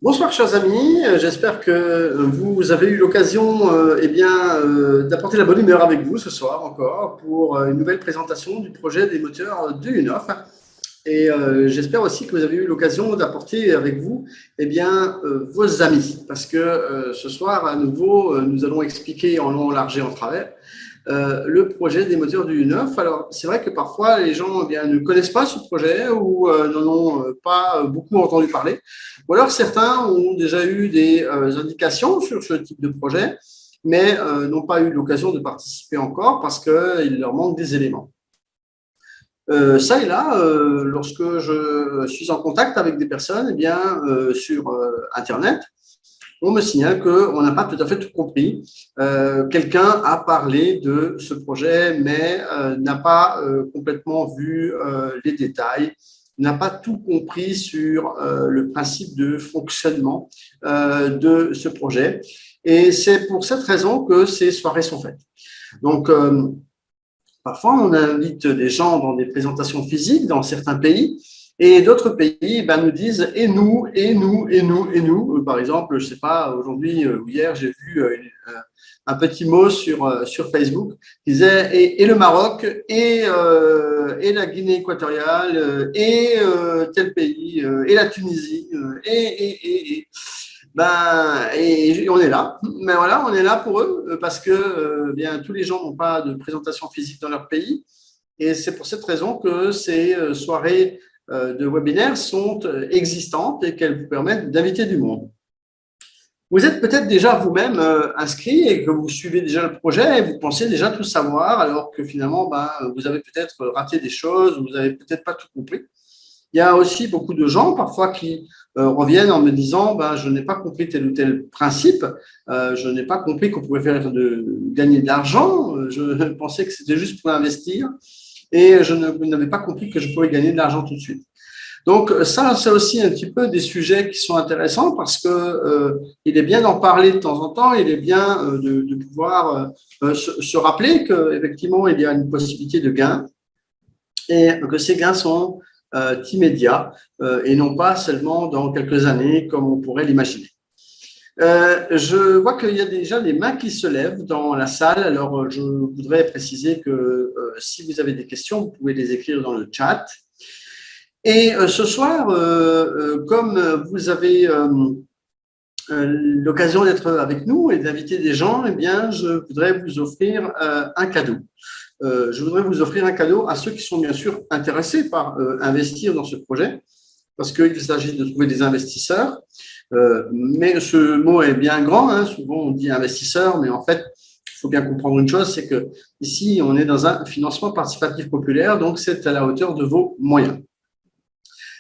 Bonsoir chers amis, j'espère que vous avez eu l'occasion d'apporter la bonne humeur avec vous ce soir encore pour une nouvelle présentation du projet des moteurs de UNOF. Et j'espère aussi que vous avez eu l'occasion d'apporter avec vous vos amis parce que ce soir à nouveau nous allons expliquer en long, en large et en travers le projet des moteurs du U9. Alors, c'est vrai que parfois, les gens ne connaissent pas ce projet ou n'en ont pas beaucoup entendu parler. Ou alors, certains ont déjà eu des indications sur ce type de projet, mais n'ont pas eu l'occasion de participer encore parce qu'il leur manque des éléments. Ça et là, lorsque je suis en contact avec des personnes sur Internet, on me signale qu'on n'a pas tout à fait tout compris. Quelqu'un a parlé de ce projet, mais n'a pas complètement vu les détails, n'a pas tout compris sur le principe de fonctionnement de ce projet. Et c'est pour cette raison que ces soirées sont faites. Donc, parfois, on invite des gens dans des présentations physiques dans certains pays et d'autres pays nous disent et nous, et nous, et nous, et nous. Par exemple, je ne sais pas, aujourd'hui ou hier, j'ai vu un petit mot sur Facebook qui disait et le Maroc, et la Guinée équatoriale, tel pays, et la Tunisie, et on est là. Mais voilà, on est là pour eux parce que tous les gens n'ont pas de présentation physique dans leur pays. Et c'est pour cette raison que ces soirées de webinaires sont existantes et qu'elles vous permettent d'inviter du monde. Vous êtes peut-être déjà vous-même inscrit et que vous suivez déjà le projet et vous pensez déjà tout savoir alors que finalement, vous avez peut-être raté des choses, vous n'avez peut-être pas tout compris. Il y a aussi beaucoup de gens parfois qui reviennent en me disant je n'ai pas compris tel ou tel principe, je n'ai pas compris qu'on pouvait gagner de l'argent, je pensais que c'était juste pour investir et je n'avais pas compris que je pouvais gagner de l'argent tout de suite. Donc ça, c'est aussi un petit peu des sujets qui sont intéressants parce que il est bien d'en parler de temps en temps, il est bien de pouvoir se rappeler qu'effectivement, il y a une possibilité de gain et que ces gains sont immédiats et non pas seulement dans quelques années comme on pourrait l'imaginer. Je vois qu'il y a déjà des mains qui se lèvent dans la salle. Alors, je voudrais préciser que si vous avez des questions, vous pouvez les écrire dans le chat. Et ce soir, comme vous avez l'occasion d'être avec nous et d'inviter des gens, je voudrais vous offrir un cadeau. Je voudrais vous offrir un cadeau à ceux qui sont bien sûr intéressés par investir dans ce projet, parce qu'il s'agit de trouver des investisseurs. Mais ce mot est bien grand, hein. Souvent on dit investisseur, mais en fait, il faut bien comprendre une chose, c'est que ici, on est dans un financement participatif populaire, donc c'est à la hauteur de vos moyens.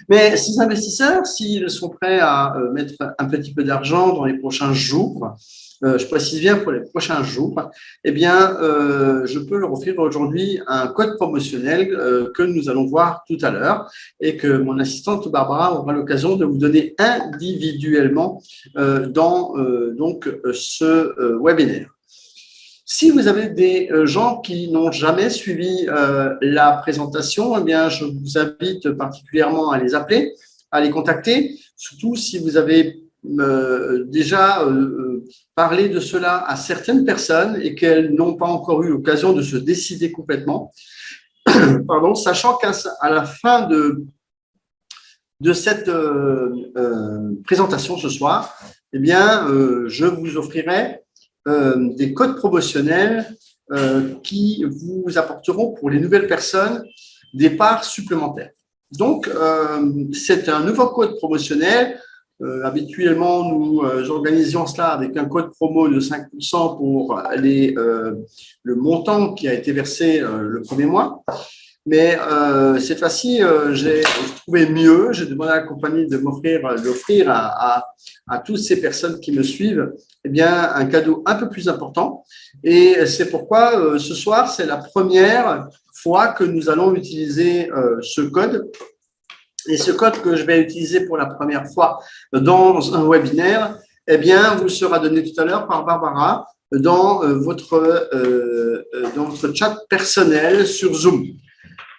Mais ces investisseurs, s'ils sont prêts à mettre un petit peu d'argent dans les prochains jours, je précise bien pour les prochains jours, je peux leur offrir aujourd'hui un code promotionnel que nous allons voir tout à l'heure et que mon assistante Barbara aura l'occasion de vous donner individuellement dans ce webinaire. Si vous avez des gens qui n'ont jamais suivi la présentation, je vous invite particulièrement à les appeler, à les contacter, surtout si vous avez déjà parlé de cela à certaines personnes et qu'elles n'ont pas encore eu l'occasion de se décider complètement. Pardon, sachant qu'à la fin de cette présentation ce soir, je vous offrirai des codes promotionnels qui vous apporteront pour les nouvelles personnes des parts supplémentaires. Donc, c'est un nouveau code promotionnel. Habituellement, nous organisions cela avec un code promo de 5% pour le montant qui a été versé le premier mois. Mais cette fois-ci, j'ai trouvé mieux. J'ai demandé à la compagnie de d'offrir à toutes ces personnes qui me suivent un cadeau un peu plus important. Et c'est pourquoi ce soir, c'est la première fois que nous allons utiliser ce code. Et ce code que je vais utiliser pour la première fois dans un webinaire, vous sera donné tout à l'heure par Barbara dans votre chat personnel sur Zoom.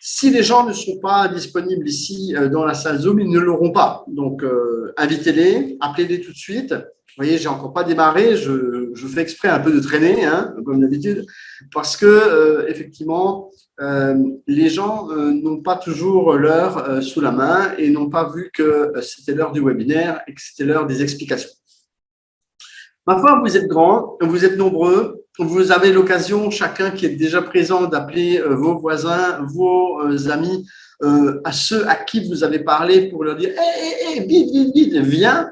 Si les gens ne sont pas disponibles ici dans la salle Zoom, ils ne l'auront pas. Donc, invitez-les, appelez-les tout de suite. Vous voyez, j'ai encore pas démarré. Je fais exprès un peu de traîner, hein, comme d'habitude, parce que effectivement, les gens n'ont pas toujours l'heure sous la main et n'ont pas vu que c'était l'heure du webinaire et que c'était l'heure des explications. Ma foi, vous êtes grands, vous êtes nombreux, vous avez l'occasion, chacun qui est déjà présent, d'appeler vos voisins, vos amis, à ceux à qui vous avez parlé pour leur dire hey, vite, vite, vite, viens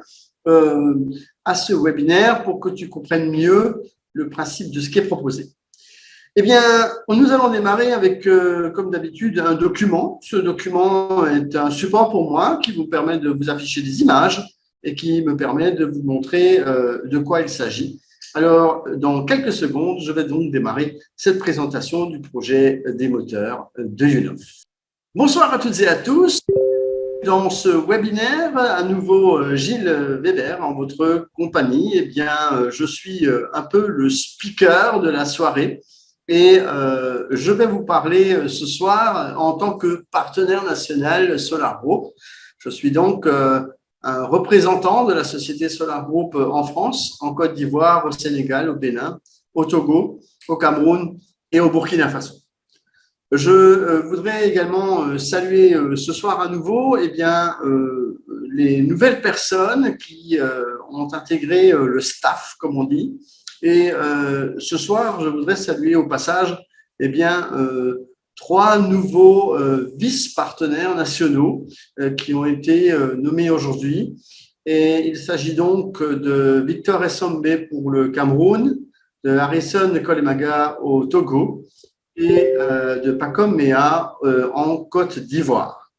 à ce webinaire pour que tu comprennes mieux le principe de ce qui est proposé. Eh bien, nous allons démarrer avec, comme d'habitude, un document. Ce document est un support pour moi qui vous permet de vous afficher des images et qui me permet de vous montrer de quoi il s'agit. Alors, dans quelques secondes, je vais donc démarrer cette présentation du projet des moteurs de UNOF. Bonsoir à toutes et à tous. Dans ce webinaire, à nouveau Gilles Weber en votre compagnie. Eh bien, je suis un peu le speaker de la soirée et je vais vous parler ce soir en tant que partenaire national Solar Group. Je suis donc un représentant de la société Solar Group en France, en Côte d'Ivoire, au Sénégal, au Bénin, au Togo, au Cameroun et au Burkina Faso. Je voudrais également saluer ce soir à nouveau les nouvelles personnes qui ont intégré le staff, comme on dit. Et ce soir, je voudrais saluer au passage trois nouveaux vice-partenaires nationaux qui ont été nommés aujourd'hui. Et il s'agit donc de Victor Essombe pour le Cameroun, de Harrison Kolemaga au Togo et de Pacom Mea en Côte d'Ivoire.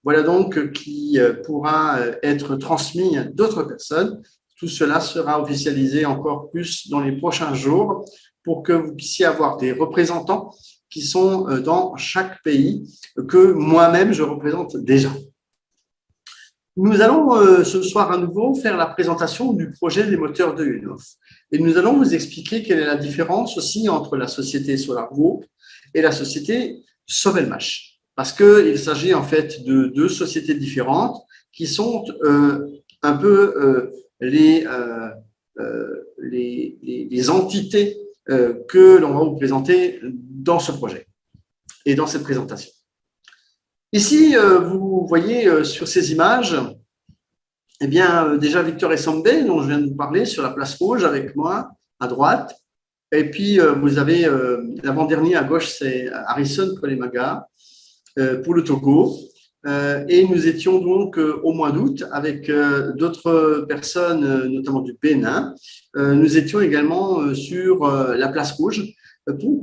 Voilà donc qui pourra être transmis à d'autres personnes. Tout cela sera officialisé encore plus dans les prochains jours pour que vous puissiez avoir des représentants qui sont dans chaque pays que moi-même je représente déjà. Nous allons ce soir à nouveau faire la présentation du projet des moteurs de UNOF. Et nous allons vous expliquer quelle est la différence aussi entre la société Solar Group et la société Sovelmash. Parce qu'il s'agit en fait de deux sociétés différentes qui sont un peu les entités que l'on va vous présenter dans ce projet et dans cette présentation. Ici, vous voyez sur ces images, eh bien, déjà Victor Essombe, dont je viens de vous parler, sur la place rouge avec moi, à droite. Et puis, vous avez l'avant-dernier à gauche, c'est Harrison Kolemaga pour le Togo. Et nous étions donc au mois d'août avec d'autres personnes, notamment du Bénin. Nous étions également sur la place rouge.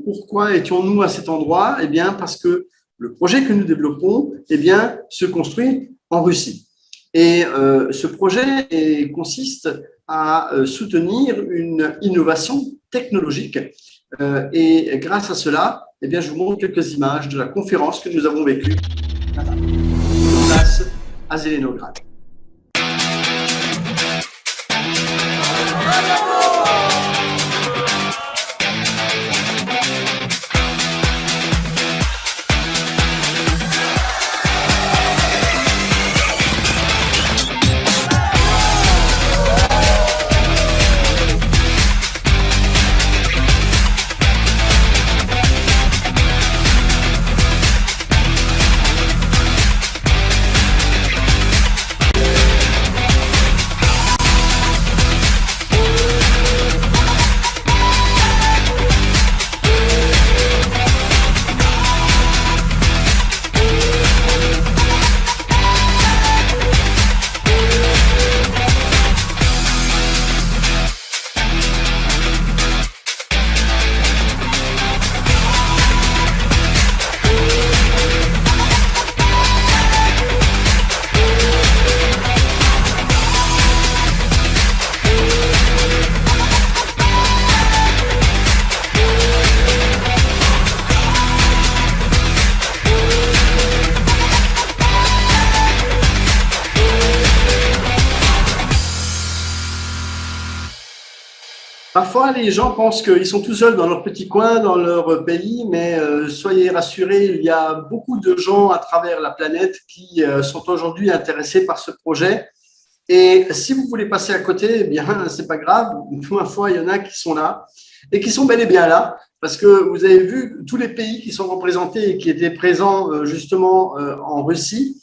Pourquoi étions-nous à cet endroit? Eh bien, parce que le projet que nous développons se construit en Russie. Et ce projet consiste à soutenir une innovation technologique. Et grâce à cela, je vous montre quelques images de la conférence que nous avons vécue à Zelenograd. Parfois, les gens pensent qu'ils sont tout seuls dans leur petit coin, dans leur pays, mais soyez rassurés, il y a beaucoup de gens à travers la planète qui sont aujourd'hui intéressés par ce projet. Et si vous voulez passer à côté, eh bien, c'est pas grave. Ma foi, il y en a qui sont là et qui sont bel et bien là, parce que vous avez vu tous les pays qui sont représentés et qui étaient présents justement en Russie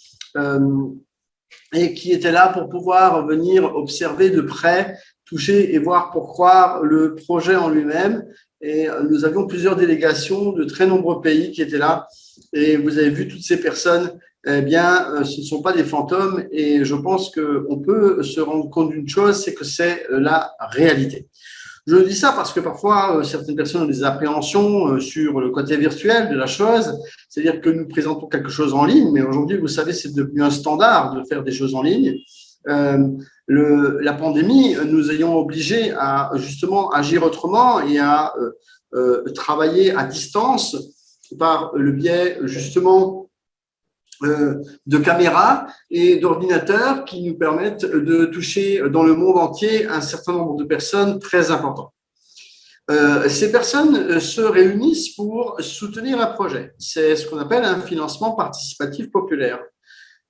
et qui étaient là pour pouvoir venir observer de près, toucher et voir pour croire le projet en lui-même. Et nous avions plusieurs délégations de très nombreux pays qui étaient là. Et vous avez vu toutes ces personnes, eh bien, ce ne sont pas des fantômes. Et je pense qu'on peut se rendre compte d'une chose, c'est que c'est la réalité. Je dis ça parce que parfois, certaines personnes ont des appréhensions sur le côté virtuel de la chose. C'est-à-dire que nous présentons quelque chose en ligne, mais aujourd'hui, vous savez, c'est devenu un standard de faire des choses en ligne. La pandémie nous ayant obligés à justement agir autrement et à travailler à distance par le biais justement de caméras et d'ordinateurs qui nous permettent de toucher dans le monde entier un certain nombre de personnes très importantes. Ces personnes se réunissent pour soutenir un projet. C'est ce qu'on appelle un financement participatif populaire.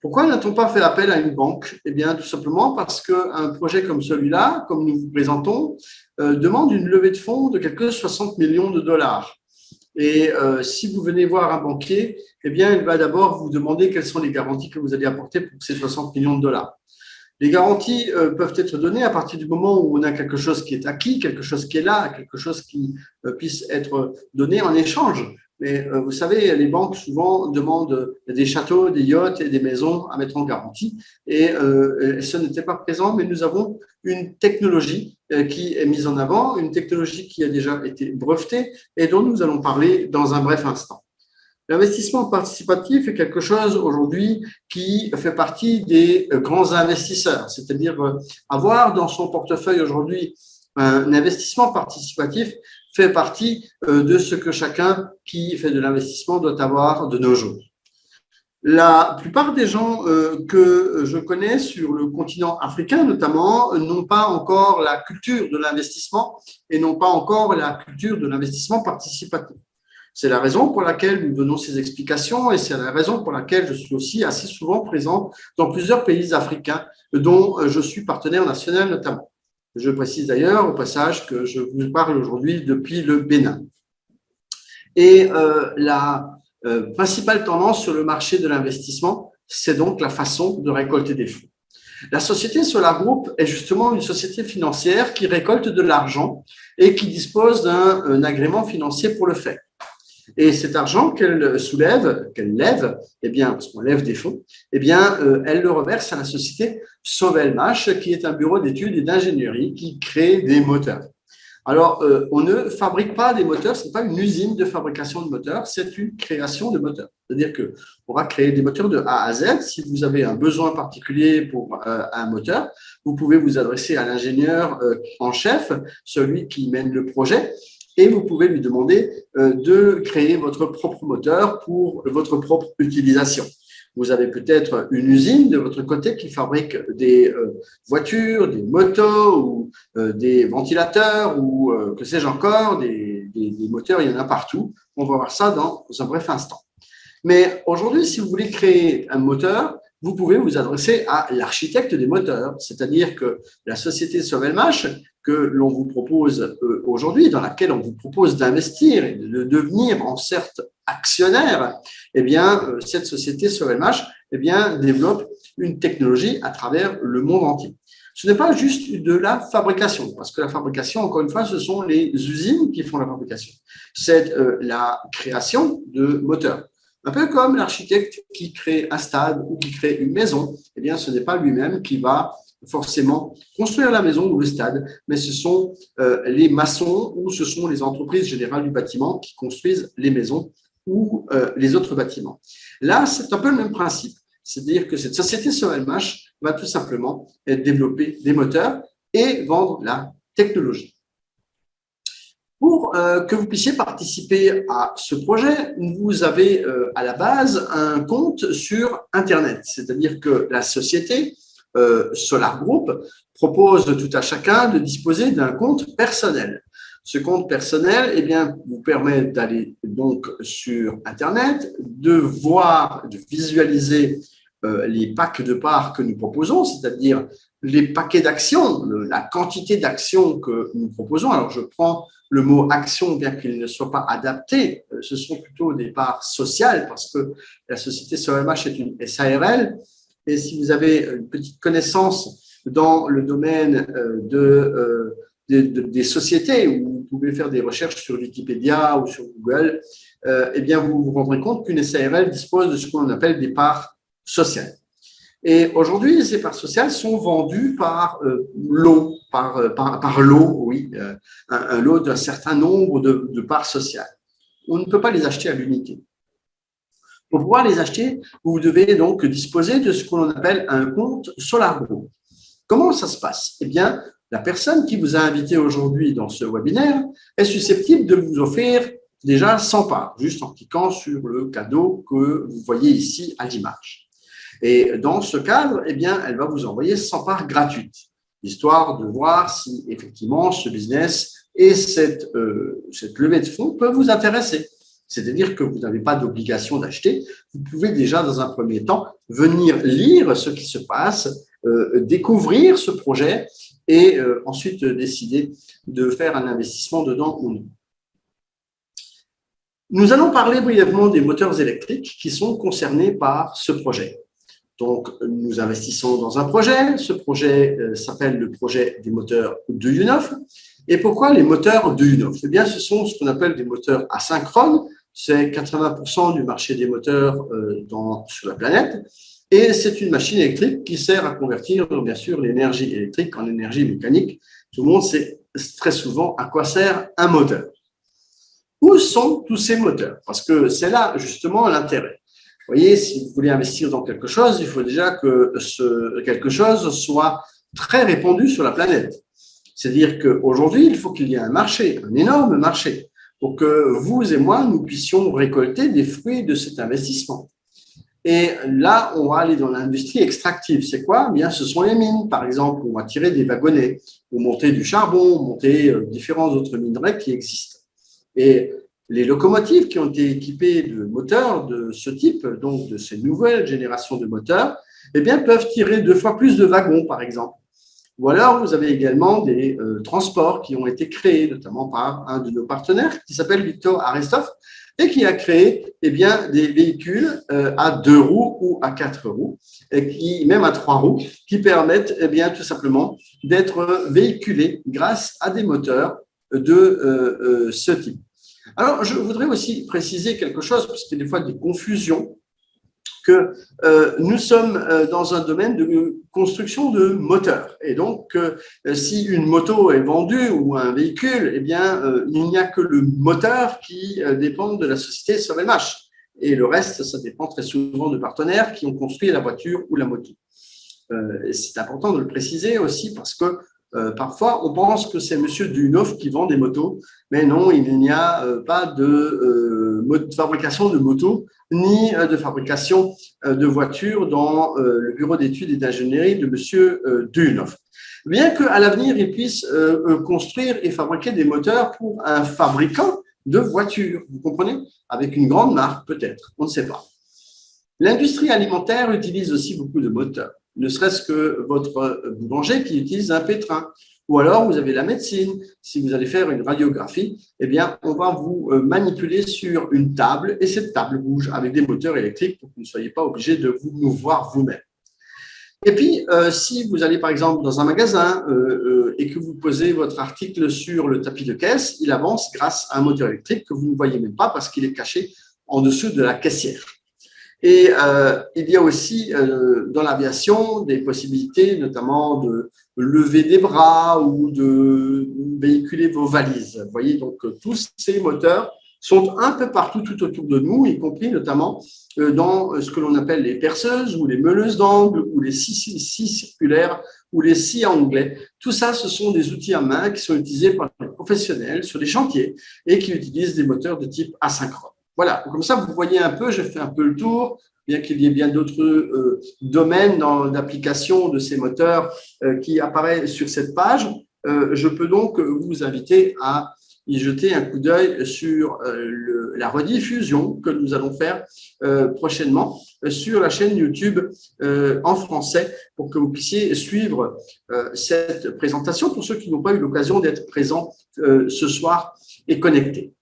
Pourquoi n'a-t-on pas fait appel à une banque? Eh bien, tout simplement parce qu'un projet comme celui-là, comme nous vous présentons, demande une levée de fonds de quelques 60 millions de dollars. Et si vous venez voir un banquier, eh bien, il va d'abord vous demander quelles sont les garanties que vous allez apporter pour ces 60 millions de dollars. Les garanties peuvent être données à partir du moment où on a quelque chose qui est acquis, quelque chose qui est là, quelque chose qui puisse être donné en échange. Mais vous savez, les banques souvent demandent des châteaux, des yachts et des maisons à mettre en garantie. Et ce n'était pas présent, mais nous avons une technologie qui est mise en avant, une technologie qui a déjà été brevetée et dont nous allons parler dans un bref instant. L'investissement participatif est quelque chose aujourd'hui qui fait partie des grands investisseurs, c'est-à-dire avoir dans son portefeuille aujourd'hui un investissement participatif fait partie de ce que chacun qui fait de l'investissement doit avoir de nos jours. La plupart des gens que je connais sur le continent africain notamment n'ont pas encore la culture de l'investissement et n'ont pas encore la culture de l'investissement participatif. C'est la raison pour laquelle nous donnons ces explications et c'est la raison pour laquelle je suis aussi assez souvent présent dans plusieurs pays africains dont je suis partenaire national notamment. Je précise d'ailleurs au passage que je vous parle aujourd'hui depuis le Bénin. Et la principale tendance sur le marché de l'investissement, c'est donc la façon de récolter des fonds. La société Solar Group est justement une société financière qui récolte de l'argent et qui dispose d'un agrément financier pour le faire. Et cet argent qu'elle soulève, qu'elle lève, eh bien, parce qu'on lève des fonds, eh bien, elle le reverse à la société Sovelmash, qui est un bureau d'études et d'ingénierie qui crée des moteurs. Alors, on ne fabrique pas des moteurs, ce n'est pas une usine de fabrication de moteurs, c'est une création de moteurs. C'est-à-dire qu'on va créer des moteurs de A à Z. Si vous avez un besoin particulier pour un moteur, vous pouvez vous adresser à l'ingénieur en chef, celui qui mène le projet, et vous pouvez lui demander de créer votre propre moteur pour votre propre utilisation. Vous avez peut-être une usine de votre côté qui fabrique des voitures, des motos ou des ventilateurs ou que sais-je encore, des moteurs, il y en a partout. On va voir ça dans un bref instant. Mais aujourd'hui, si vous voulez créer un moteur, vous pouvez vous adresser à l'architecte des moteurs, c'est-à-dire que la société Sovelmash que l'on vous propose aujourd'hui, dans laquelle on vous propose d'investir et de devenir en certes actionnaire, eh bien, cette société Sovelmash, eh bien, développe une technologie à travers le monde entier. Ce n'est pas juste de la fabrication, parce que la fabrication, encore une fois, ce sont les usines qui font la fabrication. C'est la création de moteurs. Un peu comme l'architecte qui crée un stade ou qui crée une maison, eh bien, ce n'est pas lui-même qui va forcément construire la maison ou le stade, mais ce sont les maçons ou ce sont les entreprises générales du bâtiment qui construisent les maisons ou les autres bâtiments. Là, c'est un peu le même principe, c'est-à-dire que cette société Sovelmash va tout simplement développer des moteurs et vendre la technologie. Pour que vous puissiez participer à ce projet, vous avez à la base un compte sur Internet, c'est-à-dire que la société Solar Group propose tout à chacun de disposer d'un compte personnel. Ce compte personnel, eh bien, vous permet d'aller donc sur Internet, de voir, de visualiser les packs de parts que nous proposons, c'est-à-dire les paquets d'actions, la quantité d'actions que nous proposons. Alors, je prends le mot action, bien qu'il ne soit pas adapté, ce sont plutôt des parts sociales parce que la société SOLMH est une SARL. Et si vous avez une petite connaissance dans le domaine des sociétés, où vous pouvez faire des recherches sur Wikipédia ou sur Google, eh bien, vous vous rendrez compte qu'une SARL dispose de ce qu'on appelle des parts sociales. Et aujourd'hui, ces parts sociales sont vendues par lot, par lot, oui, un lot d'un certain nombre de parts sociales. On ne peut pas les acheter à l'unité. Pour pouvoir les acheter, vous devez donc disposer de ce qu'on appelle un compte Solar Group. Comment ça se passe? Eh bien, la personne qui vous a invité aujourd'hui dans ce webinaire est susceptible de vous offrir déjà 100 parts, juste en cliquant sur le cadeau que vous voyez ici à l'image. Et dans ce cadre, eh bien, elle va vous envoyer 100 parts gratuites, histoire de voir si effectivement ce business et cette levée de fonds peuvent vous intéresser. C'est-à-dire que vous n'avez pas d'obligation d'acheter. Vous pouvez déjà, dans un premier temps, venir lire ce qui se passe, découvrir ce projet et ensuite décider de faire un investissement dedans ou non. Nous allons parler brièvement des moteurs électriques qui sont concernés par ce projet. Donc, nous investissons dans un projet. Ce projet s'appelle le projet des moteurs de UNOF. Et pourquoi les moteurs de UNOF? Eh bien, ce sont ce qu'on appelle des moteurs asynchrones. C'est 80% du marché des moteurs sur la planète. Et c'est une machine électrique qui sert à convertir, bien sûr, l'énergie électrique en énergie mécanique. Tout le monde sait très souvent à quoi sert un moteur. Où sont tous ces moteurs? Parce que c'est là, justement, l'intérêt. Vous voyez, si vous voulez investir dans quelque chose, il faut déjà que ce quelque chose soit très répandu sur la planète. C'est-à-dire qu'aujourd'hui, il faut qu'il y ait un marché, un énorme marché, pour que vous et moi, nous puissions récolter des fruits de cet investissement. Et là, on va aller dans l'industrie extractive. C'est quoi? Bien, ce sont les mines, par exemple. On va tirer des wagonnets, ou monter du charbon, monter différents autres minerais qui existent. Et les locomotives qui ont été équipées de moteurs de ce type, donc de ces nouvelles générations de moteurs, eh bien, peuvent tirer 2 fois plus de wagons, par exemple. Ou alors, vous avez également des transports qui ont été créés, notamment par un de nos partenaires qui s'appelle Victor Arestov et qui a créé eh bien, des véhicules à 2 roues ou à 4 roues, et même à 3 roues, qui permettent eh bien, tout simplement d'être véhiculés grâce à des moteurs de ce type. Alors, je voudrais aussi préciser quelque chose, parce qu'il y a des fois des confusions, que nous sommes dans un domaine de construction de moteurs. Et donc, si une moto est vendue ou un véhicule, eh bien, il n'y a que le moteur qui dépend de la société SOLMH. Et le reste, ça dépend très souvent de partenaires qui ont construit la voiture ou la moto. C'est important de le préciser aussi parce que parfois, on pense que c'est Monsieur Dunoff qui vend des motos, mais non, il n'y a pas de fabrication de motos ni de fabrication de voitures dans le bureau d'études et d'ingénierie de Monsieur Dunoff. Bien qu'à l'avenir, il puisse construire et fabriquer des moteurs pour un fabricant de voitures, vous comprenez? Avec une grande marque, peut-être, on ne sait pas. L'industrie alimentaire utilise aussi beaucoup de moteurs, ne serait-ce que votre boulanger qui utilise un pétrin. Ou alors, vous avez la médecine. Si vous allez faire une radiographie, eh bien, on va vous manipuler sur une table et cette table bouge avec des moteurs électriques pour que vous ne soyez pas obligé de vous mouvoir vous-même. Et puis, si vous allez par exemple dans un magasin et que vous posez votre article sur le tapis de caisse, il avance grâce à un moteur électrique que vous ne voyez même pas parce qu'il est caché en dessous de la caissière. Et il y a aussi dans l'aviation des possibilités, notamment de lever des bras ou de véhiculer vos valises. Vous voyez, donc tous ces moteurs sont un peu partout tout autour de nous, y compris notamment dans ce que l'on appelle les perceuses ou les meuleuses d'angle ou les scies circulaires ou les scies à onglets. Tout ça, ce sont des outils à main qui sont utilisés par les professionnels sur des chantiers et qui utilisent des moteurs de type asynchrone. Voilà, comme ça, vous voyez un peu, j'ai fait un peu le tour bien qu'il y ait bien d'autres domaines d'application de ces moteurs qui apparaissent sur cette page. Je peux donc vous inviter à y jeter un coup d'œil sur la rediffusion que nous allons faire prochainement sur la chaîne YouTube en français pour que vous puissiez suivre cette présentation pour ceux qui n'ont pas eu l'occasion d'être présents ce soir et connectés.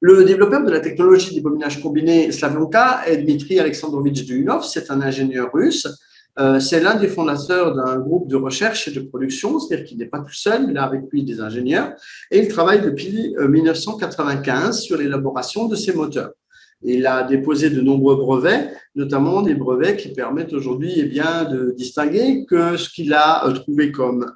Le développeur de la technologie des bobinages combinés Slavionka est Dmitri Alexandrovitch Duyunov. C'est un ingénieur russe. C'est l'un des fondateurs d'un groupe de recherche et de production, c'est-à-dire qu'il n'est pas tout seul, il a avec lui des ingénieurs, et il travaille depuis 1995 sur l'élaboration de ces moteurs. Il a déposé de nombreux brevets, notamment des brevets qui permettent aujourd'hui de distinguer que ce qu'il a trouvé comme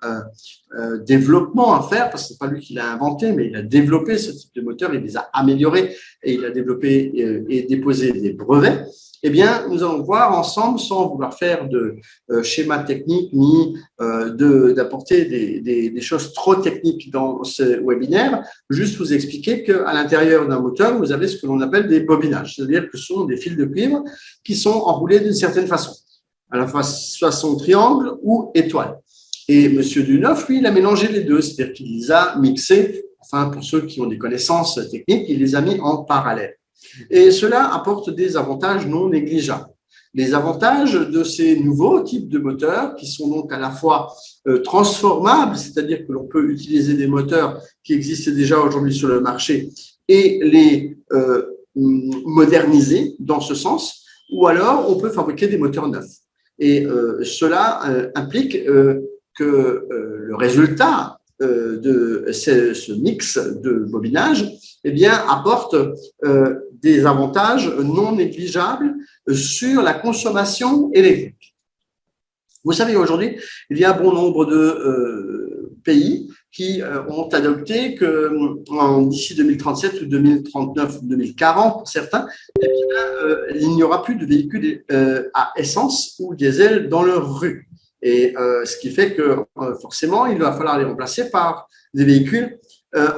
développement à faire, parce que ce n'est pas lui qui l'a inventé, mais il a développé ce type de moteur, il les a améliorés et il a développé et déposé des brevets. Nous allons voir ensemble, sans vouloir faire de schéma technique ni d'apporter des choses trop techniques dans ce webinaire, juste vous expliquer qu'à l'intérieur d'un moteur, vous avez ce que l'on appelle des bobinages, c'est-à-dire que ce sont des fils de cuivre qui sont enroulés d'une certaine façon, à la fois façon triangle ou étoile. Et M. Duyunov, lui, il a mélangé les deux, c'est-à-dire qu'il les a mixés, enfin pour ceux qui ont des connaissances techniques, il les a mis en parallèle. Et cela apporte des avantages non négligeables. Les avantages de ces nouveaux types de moteurs qui sont donc à la fois transformables, c'est-à-dire que l'on peut utiliser des moteurs qui existent déjà aujourd'hui sur le marché et les moderniser dans ce sens, ou alors on peut fabriquer des moteurs neufs. Et cela implique que le résultat de ce mix de bobinage apporte des avantages non négligeables sur la consommation électrique. Vous savez, aujourd'hui, il y a bon nombre de pays qui ont adopté que d'ici 2037 ou 2039 ou 2040, pour certains, il n'y aura plus de véhicules à essence ou diesel dans leurs rues. Et ce qui fait que forcément, il va falloir les remplacer par des véhicules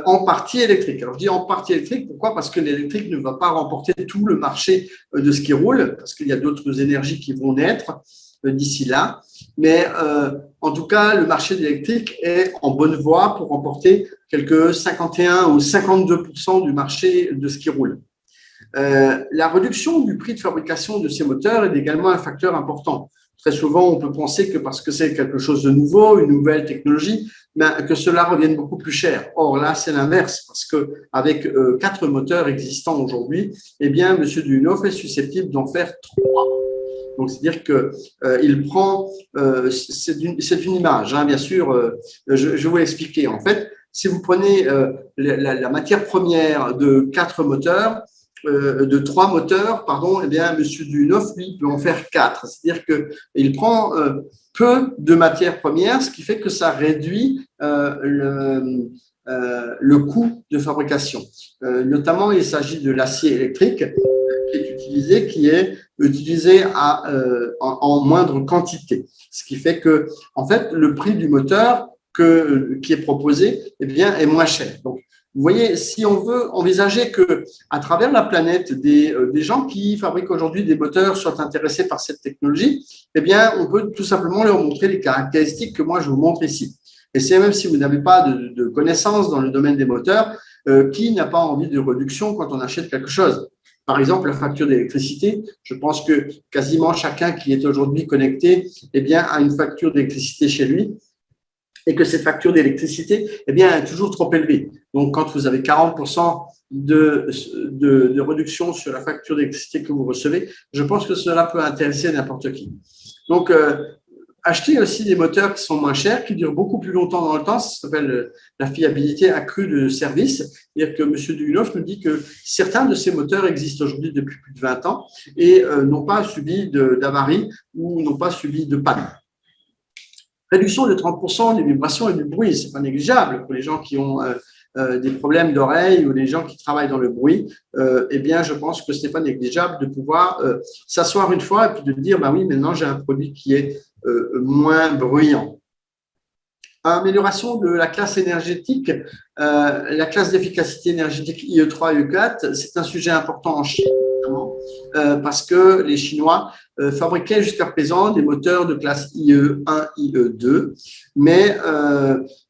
en partie électrique. Alors, je dis en partie électrique, pourquoi? Parce que l'électrique ne va pas remporter tout le marché de ce qui roule, parce qu'il y a d'autres énergies qui vont naître d'ici là. Mais en tout cas, le marché de l'électrique est en bonne voie pour remporter quelques 51 ou 52% du marché de ce qui roule. La réduction du prix de fabrication de ces moteurs est également un facteur important. Très souvent, on peut penser que parce que c'est quelque chose de nouveau, une nouvelle technologie, que cela revienne beaucoup plus cher. Or, là, c'est l'inverse, parce qu'avec 4 moteurs existants aujourd'hui, M. Duyunov est susceptible d'en faire 3. Donc, c'est-à-dire qu'il prend, c'est une image, hein, bien sûr, je vais vous l'expliquer. En fait, si vous prenez la matière première de 4 moteurs, de 3 moteurs, pardon, M. Duyunov, lui, peut en faire 4. C'est-à-dire qu'il prend peu de matière première, ce qui fait que ça réduit le coût de fabrication. Notamment, il s'agit de l'acier électrique qui est utilisé en moindre quantité. Ce qui fait que, en fait, le prix du moteur qui est proposé est moins cher. Donc, vous voyez, si on veut envisager que, à travers la planète, des gens qui fabriquent aujourd'hui des moteurs soient intéressés par cette technologie, on peut tout simplement leur montrer les caractéristiques que moi je vous montre ici. Et c'est même si vous n'avez pas de connaissances dans le domaine des moteurs, qui n'a pas envie de réduction quand on achète quelque chose? Par exemple, la facture d'électricité, je pense que quasiment chacun qui est aujourd'hui connecté, a une facture d'électricité chez lui. Et que cette facture d'électricité est toujours trop élevée. Donc, quand vous avez 40% de réduction sur la facture d'électricité que vous recevez, je pense que cela peut intéresser n'importe qui. Donc, achetez aussi des moteurs qui sont moins chers, qui durent beaucoup plus longtemps dans le temps. Ça s'appelle la fiabilité accrue de service. C'est-à-dire que M. Duyunov nous dit que certains de ces moteurs existent aujourd'hui depuis plus de 20 ans et n'ont pas subi d'avarie ou n'ont pas subi de panne. Réduction de 30% des vibrations et du bruit, c'est pas négligeable pour les gens qui ont des problèmes d'oreille ou les gens qui travaillent dans le bruit. Je pense que c'est pas négligeable de pouvoir s'asseoir une fois et puis de dire, oui, maintenant j'ai un produit qui est moins bruyant. Amélioration de la classe énergétique, la classe d'efficacité énergétique IE3 et IE4, c'est un sujet important en Chine. notamment, parce que les Chinois fabriquaient jusqu'à présent des moteurs de classe IE1, IE2, mais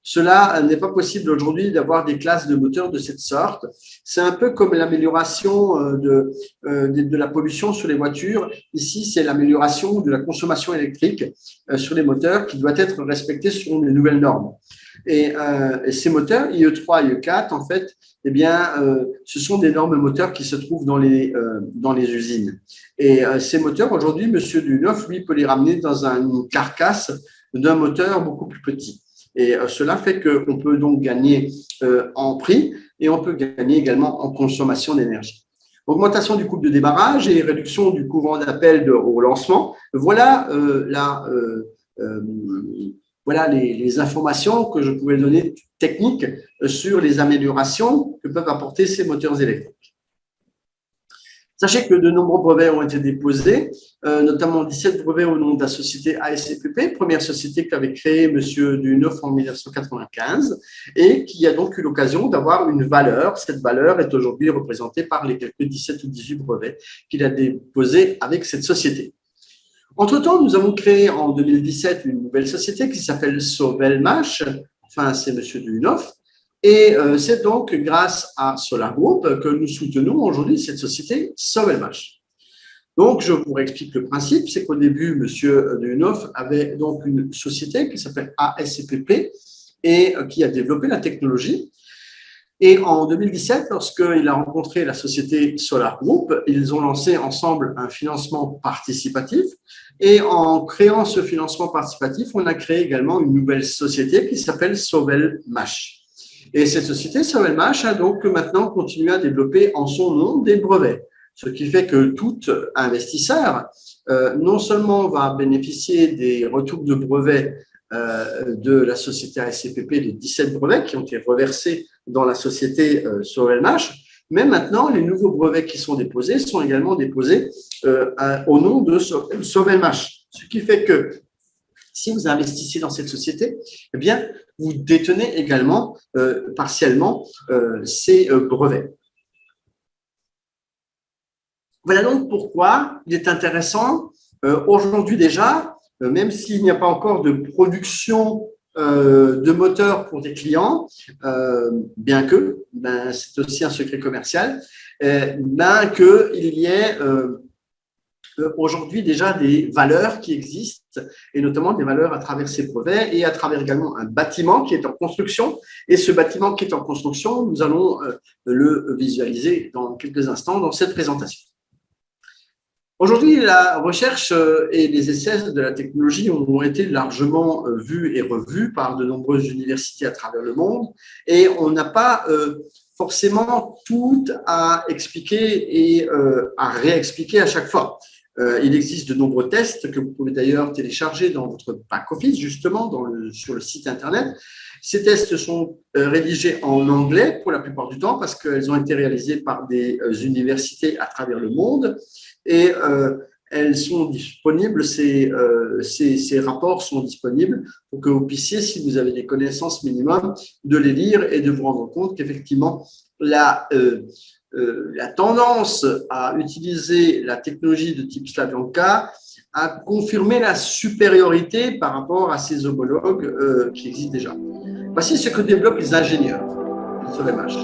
cela n'est pas possible aujourd'hui d'avoir des classes de moteurs de cette sorte. C'est un peu comme l'amélioration de la pollution sur les voitures. Ici, c'est l'amélioration de la consommation électrique sur les moteurs qui doit être respectée selon les nouvelles normes. Et ces moteurs, IE3, IE4, en fait, eh bien, ce sont des normes moteurs qui se trouvent dans les usines. Et ces moteurs, aujourd'hui, Monsieur Duneuf, lui, peut les ramener dans une carcasse d'un moteur beaucoup plus petit. Et cela fait qu'on peut donc gagner en prix et on peut gagner également en consommation d'énergie. Augmentation du coût de débarrage et réduction du courant d'appel au lancement. Voilà voilà les informations que je pouvais donner techniques sur les améliorations que peuvent apporter ces moteurs électriques. Sachez que de nombreux brevets ont été déposés, notamment 17 brevets au nom de la société ASCPP, première société qu'avait créée M. Duneuf en 1995 et qui a donc eu l'occasion d'avoir une valeur. Cette valeur est aujourd'hui représentée par les quelques 17 ou 18 brevets qu'il a déposés avec cette société. Entre-temps, nous avons créé en 2017 une nouvelle société qui s'appelle Sovelmash, enfin c'est M. Duneuf, et c'est donc grâce à Solar Group que nous soutenons aujourd'hui cette société Sovelmash. Donc, je vous réexplique le principe, c'est qu'au début, M. Duneuf avait donc une société qui s'appelle ASCPP et qui a développé la technologie. Et en 2017, lorsqu'il a rencontré la société Solar Group, ils ont lancé ensemble un financement participatif. Et en créant ce financement participatif, on a créé également une nouvelle société qui s'appelle Sovelmash. Et cette société, Sovelmash, a donc maintenant continué à développer en son nom des brevets. Ce qui fait que tout investisseur, non seulement va bénéficier des retours de brevets de la société ASCPP, de 17 brevets qui ont été reversés dans la société Sovelmash, mais maintenant, les nouveaux brevets qui sont déposés sont également déposés au nom de Sovelmash. Ce qui fait que si vous investissez dans cette société, eh bien, vous détenez également partiellement ces brevets. Voilà donc pourquoi il est intéressant aujourd'hui déjà, même s'il n'y a pas encore de production de moteurs pour des clients, bien que, c'est aussi un secret commercial, bien qu'il y ait aujourd'hui déjà des valeurs qui existent, et notamment des valeurs à travers ces brevets et à travers également un bâtiment qui est en construction. Et ce bâtiment qui est en construction, nous allons le visualiser dans quelques instants dans cette présentation. Aujourd'hui, la recherche et les essais de la technologie ont été largement vus et revus par de nombreuses universités à travers le monde, et on n'a pas forcément tout à expliquer et à réexpliquer à chaque fois. Il existe de nombreux tests que vous pouvez d'ailleurs télécharger dans votre back-office, justement, sur le site Internet. Ces tests sont rédigés en anglais pour la plupart du temps parce qu'elles ont été réalisées par des universités à travers le monde et elles sont disponibles, ces rapports sont disponibles pour que vous puissiez, si vous avez des connaissances minimum, de les lire et de vous rendre compte qu'effectivement, la tendance à utiliser la technologie de type Slavyanka a confirmé la supériorité par rapport à ses homologues qui existent déjà. Voici ce que développent les ingénieurs de Sovelmash.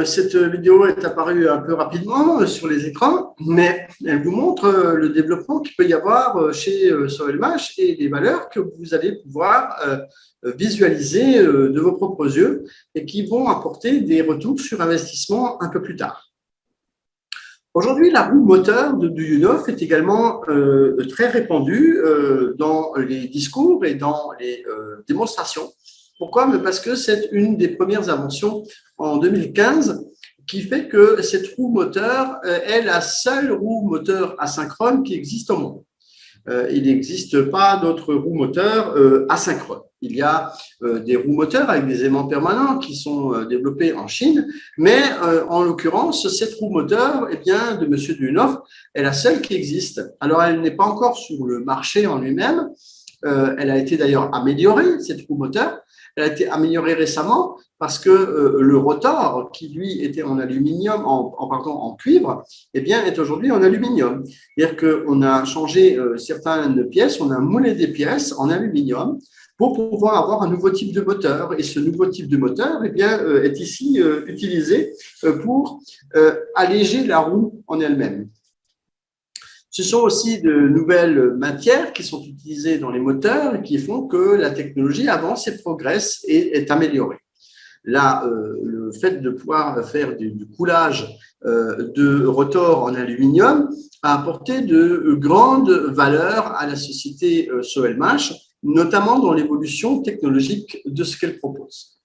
cette vidéo est apparue un peu rapidement sur les écrans, mais elle vous montre le développement qu'il peut y avoir chez SOLMH et les valeurs que vous allez pouvoir visualiser de vos propres yeux et qui vont apporter des retours sur investissement un peu plus tard. Aujourd'hui, la roue moteur de Duyunov est également très répandue dans les discours et dans les démonstrations. Pourquoi? Parce que c'est une des premières inventions en 2015 qui fait que cette roue moteur est la seule roue moteur asynchrone qui existe au monde. Il n'existe pas d'autres roues moteurs asynchrones. Il y a des roues moteurs avec des aimants permanents qui sont développés en Chine, mais en l'occurrence, cette roue moteur eh bien, de M. Duyunov est la seule qui existe. Alors, elle n'est pas encore sur le marché en lui-même. Elle a été d'ailleurs améliorée, cette roue moteur. Elle a été améliorée récemment parce que le rotor, qui lui était en aluminium, en cuivre, eh bien, est aujourd'hui en aluminium. C'est-à-dire qu'on a changé certaines pièces, on a moulé des pièces en aluminium pour pouvoir avoir un nouveau type de moteur. Et ce nouveau type de moteur eh bien, est ici utilisé pour alléger la roue en elle-même. Ce sont aussi de nouvelles matières qui sont utilisées dans les moteurs et qui font que la technologie avance et progresse et est améliorée. Là, le fait de pouvoir faire du coulage de rotor en aluminium a apporté de grandes valeurs à la société SOLMH, notamment dans l'évolution technologique de ce qu'elle propose.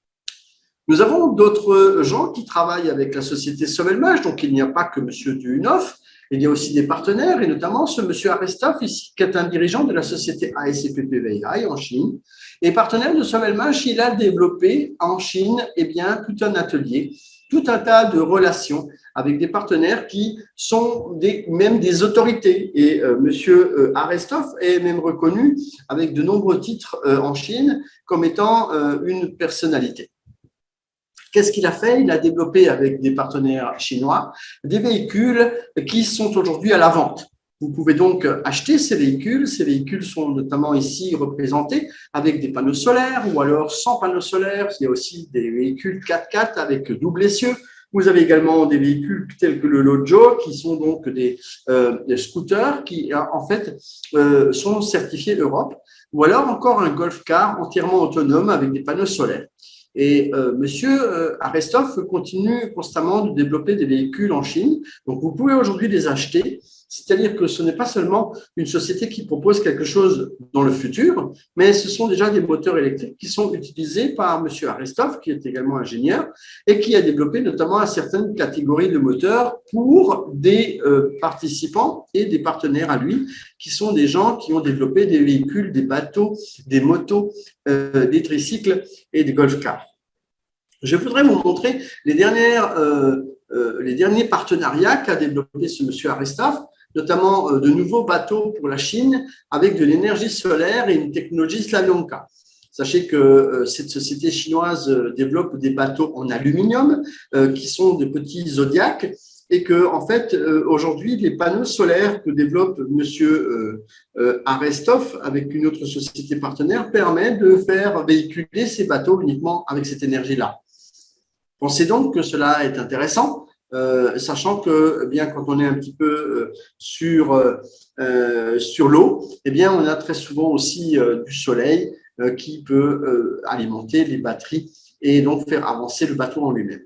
Nous avons d'autres gens qui travaillent avec la société SOLMH, donc il n'y a pas que M. Duyunov. Il y a aussi des partenaires, et notamment ce monsieur Arestov, ici, qui est un dirigeant de la société ASCPP-Weihai en Chine. Et partenaire de SOLMH, il a développé en Chine eh bien, tout un atelier, tout un tas de relations avec des partenaires qui sont même des autorités. Et monsieur Arestov est même reconnu avec de nombreux titres en Chine comme étant une personnalité. Qu'est-ce qu'il a fait? Il a développé avec des partenaires chinois des véhicules qui sont aujourd'hui à la vente. Vous pouvez donc acheter ces véhicules. Ces véhicules sont notamment ici représentés avec des panneaux solaires ou alors sans panneaux solaires. Il y a aussi des véhicules 4x4 avec double essieu. Vous avez également des véhicules tels que le Lojo qui sont donc des scooters qui en fait sont certifiés Europe ou alors encore un Golf Car entièrement autonome avec des panneaux solaires. Et monsieur Arestov continue constamment de développer des véhicules en Chine. Donc, vous pouvez aujourd'hui les acheter. C'est-à-dire que ce n'est pas seulement une société qui propose quelque chose dans le futur, mais ce sont déjà des moteurs électriques qui sont utilisés par monsieur Arestov, qui est également ingénieur, et qui a développé notamment certaines catégories de moteurs pour des participants et des partenaires à lui, qui sont des gens qui ont développé des véhicules, des bateaux, des motos, des tricycles et des golf-cars. Je voudrais vous montrer les derniers partenariats qu'a développé ce monsieur Arestov, notamment de nouveaux bateaux pour la Chine avec de l'énergie solaire et une technologie Slavyanka. Sachez que cette société chinoise développe des bateaux en aluminium qui sont des petits zodiacs et que, en fait, aujourd'hui, les panneaux solaires que développe monsieur Arestov avec une autre société partenaire permettent de faire véhiculer ces bateaux uniquement avec cette énergie-là. Pensez donc que cela est intéressant. Sachant que eh bien, quand on est un petit peu sur l'eau, eh bien, on a très souvent aussi du soleil qui peut alimenter les batteries et donc faire avancer le bateau en lui-même.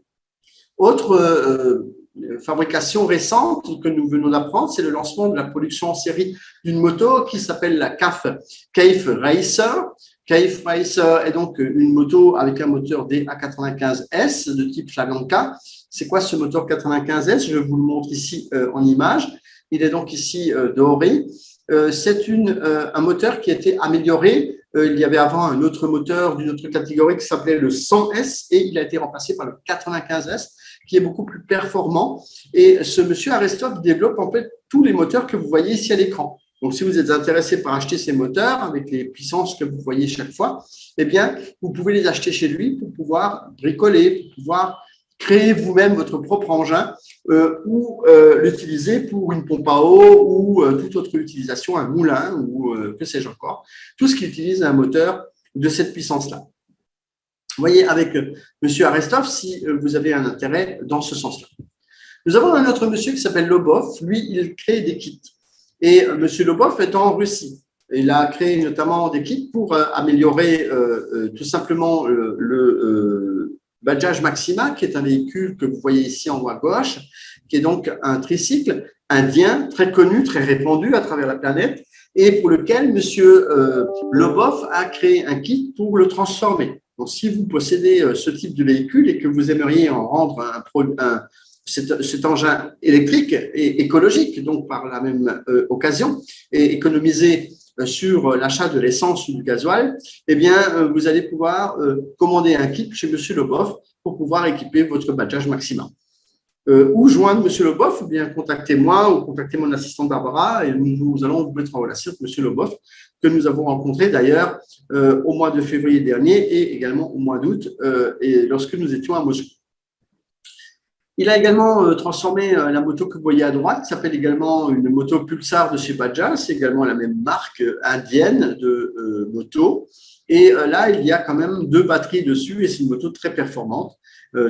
Autre fabrication récente que nous venons d'apprendre, c'est le lancement de la production en série d'une moto qui s'appelle la CAF Racer. CAF Racer est donc une moto avec un moteur DA95S de type Slavyanka. C'est quoi ce moteur 95S? Je vous le montre ici en image. Il est donc ici doré. C'est un moteur qui a été amélioré. Il y avait avant un autre moteur d'une autre catégorie qui s'appelait le 100S et il a été remplacé par le 95S qui est beaucoup plus performant. Et ce monsieur Arestov développe en fait tous les moteurs que vous voyez ici à l'écran. Donc, si vous êtes intéressé par acheter ces moteurs avec les puissances que vous voyez chaque fois, eh bien, vous pouvez les acheter chez lui pour pouvoir bricoler, pour pouvoir créer vous-même votre propre engin ou l'utiliser pour une pompe à eau ou toute autre utilisation, un moulin ou que sais-je encore, tout ce qui utilise un moteur de cette puissance-là. voyez avec Monsieur Arestov si vous avez un intérêt dans ce sens-là. Nous avons un autre monsieur qui s'appelle Lobov. Lui, il crée des kits. Et Monsieur Lobov est en Russie. Il a créé notamment des kits pour améliorer tout simplement le Bajaj Maxima, qui est un véhicule que vous voyez ici en haut à gauche, qui est donc un tricycle indien très connu, très répandu à travers la planète, et pour lequel Monsieur Lobov a créé un kit pour le transformer. Donc, si vous possédez ce type de véhicule et que vous aimeriez en rendre cet engin électrique et écologique, donc par la même occasion, et économiser sur l'achat de l'essence ou du gasoil, eh bien, vous allez pouvoir commander un kit chez Monsieur Lobov pour pouvoir équiper votre Bajaj Maxima. Ou joindre Monsieur Lobov, ou bien contactez-moi ou contactez mon assistante Barbara et nous allons vous mettre en relation avec Monsieur Lobov, que nous avons rencontré d'ailleurs au mois de février dernier et également au mois d'août, et lorsque nous étions à Moscou. Il a également transformé la moto que vous voyez à droite, qui s'appelle également une moto Pulsar de chez Bajaj, c'est également la même marque indienne de moto. Et là, il y a quand même 2 batteries dessus et c'est une moto très performante,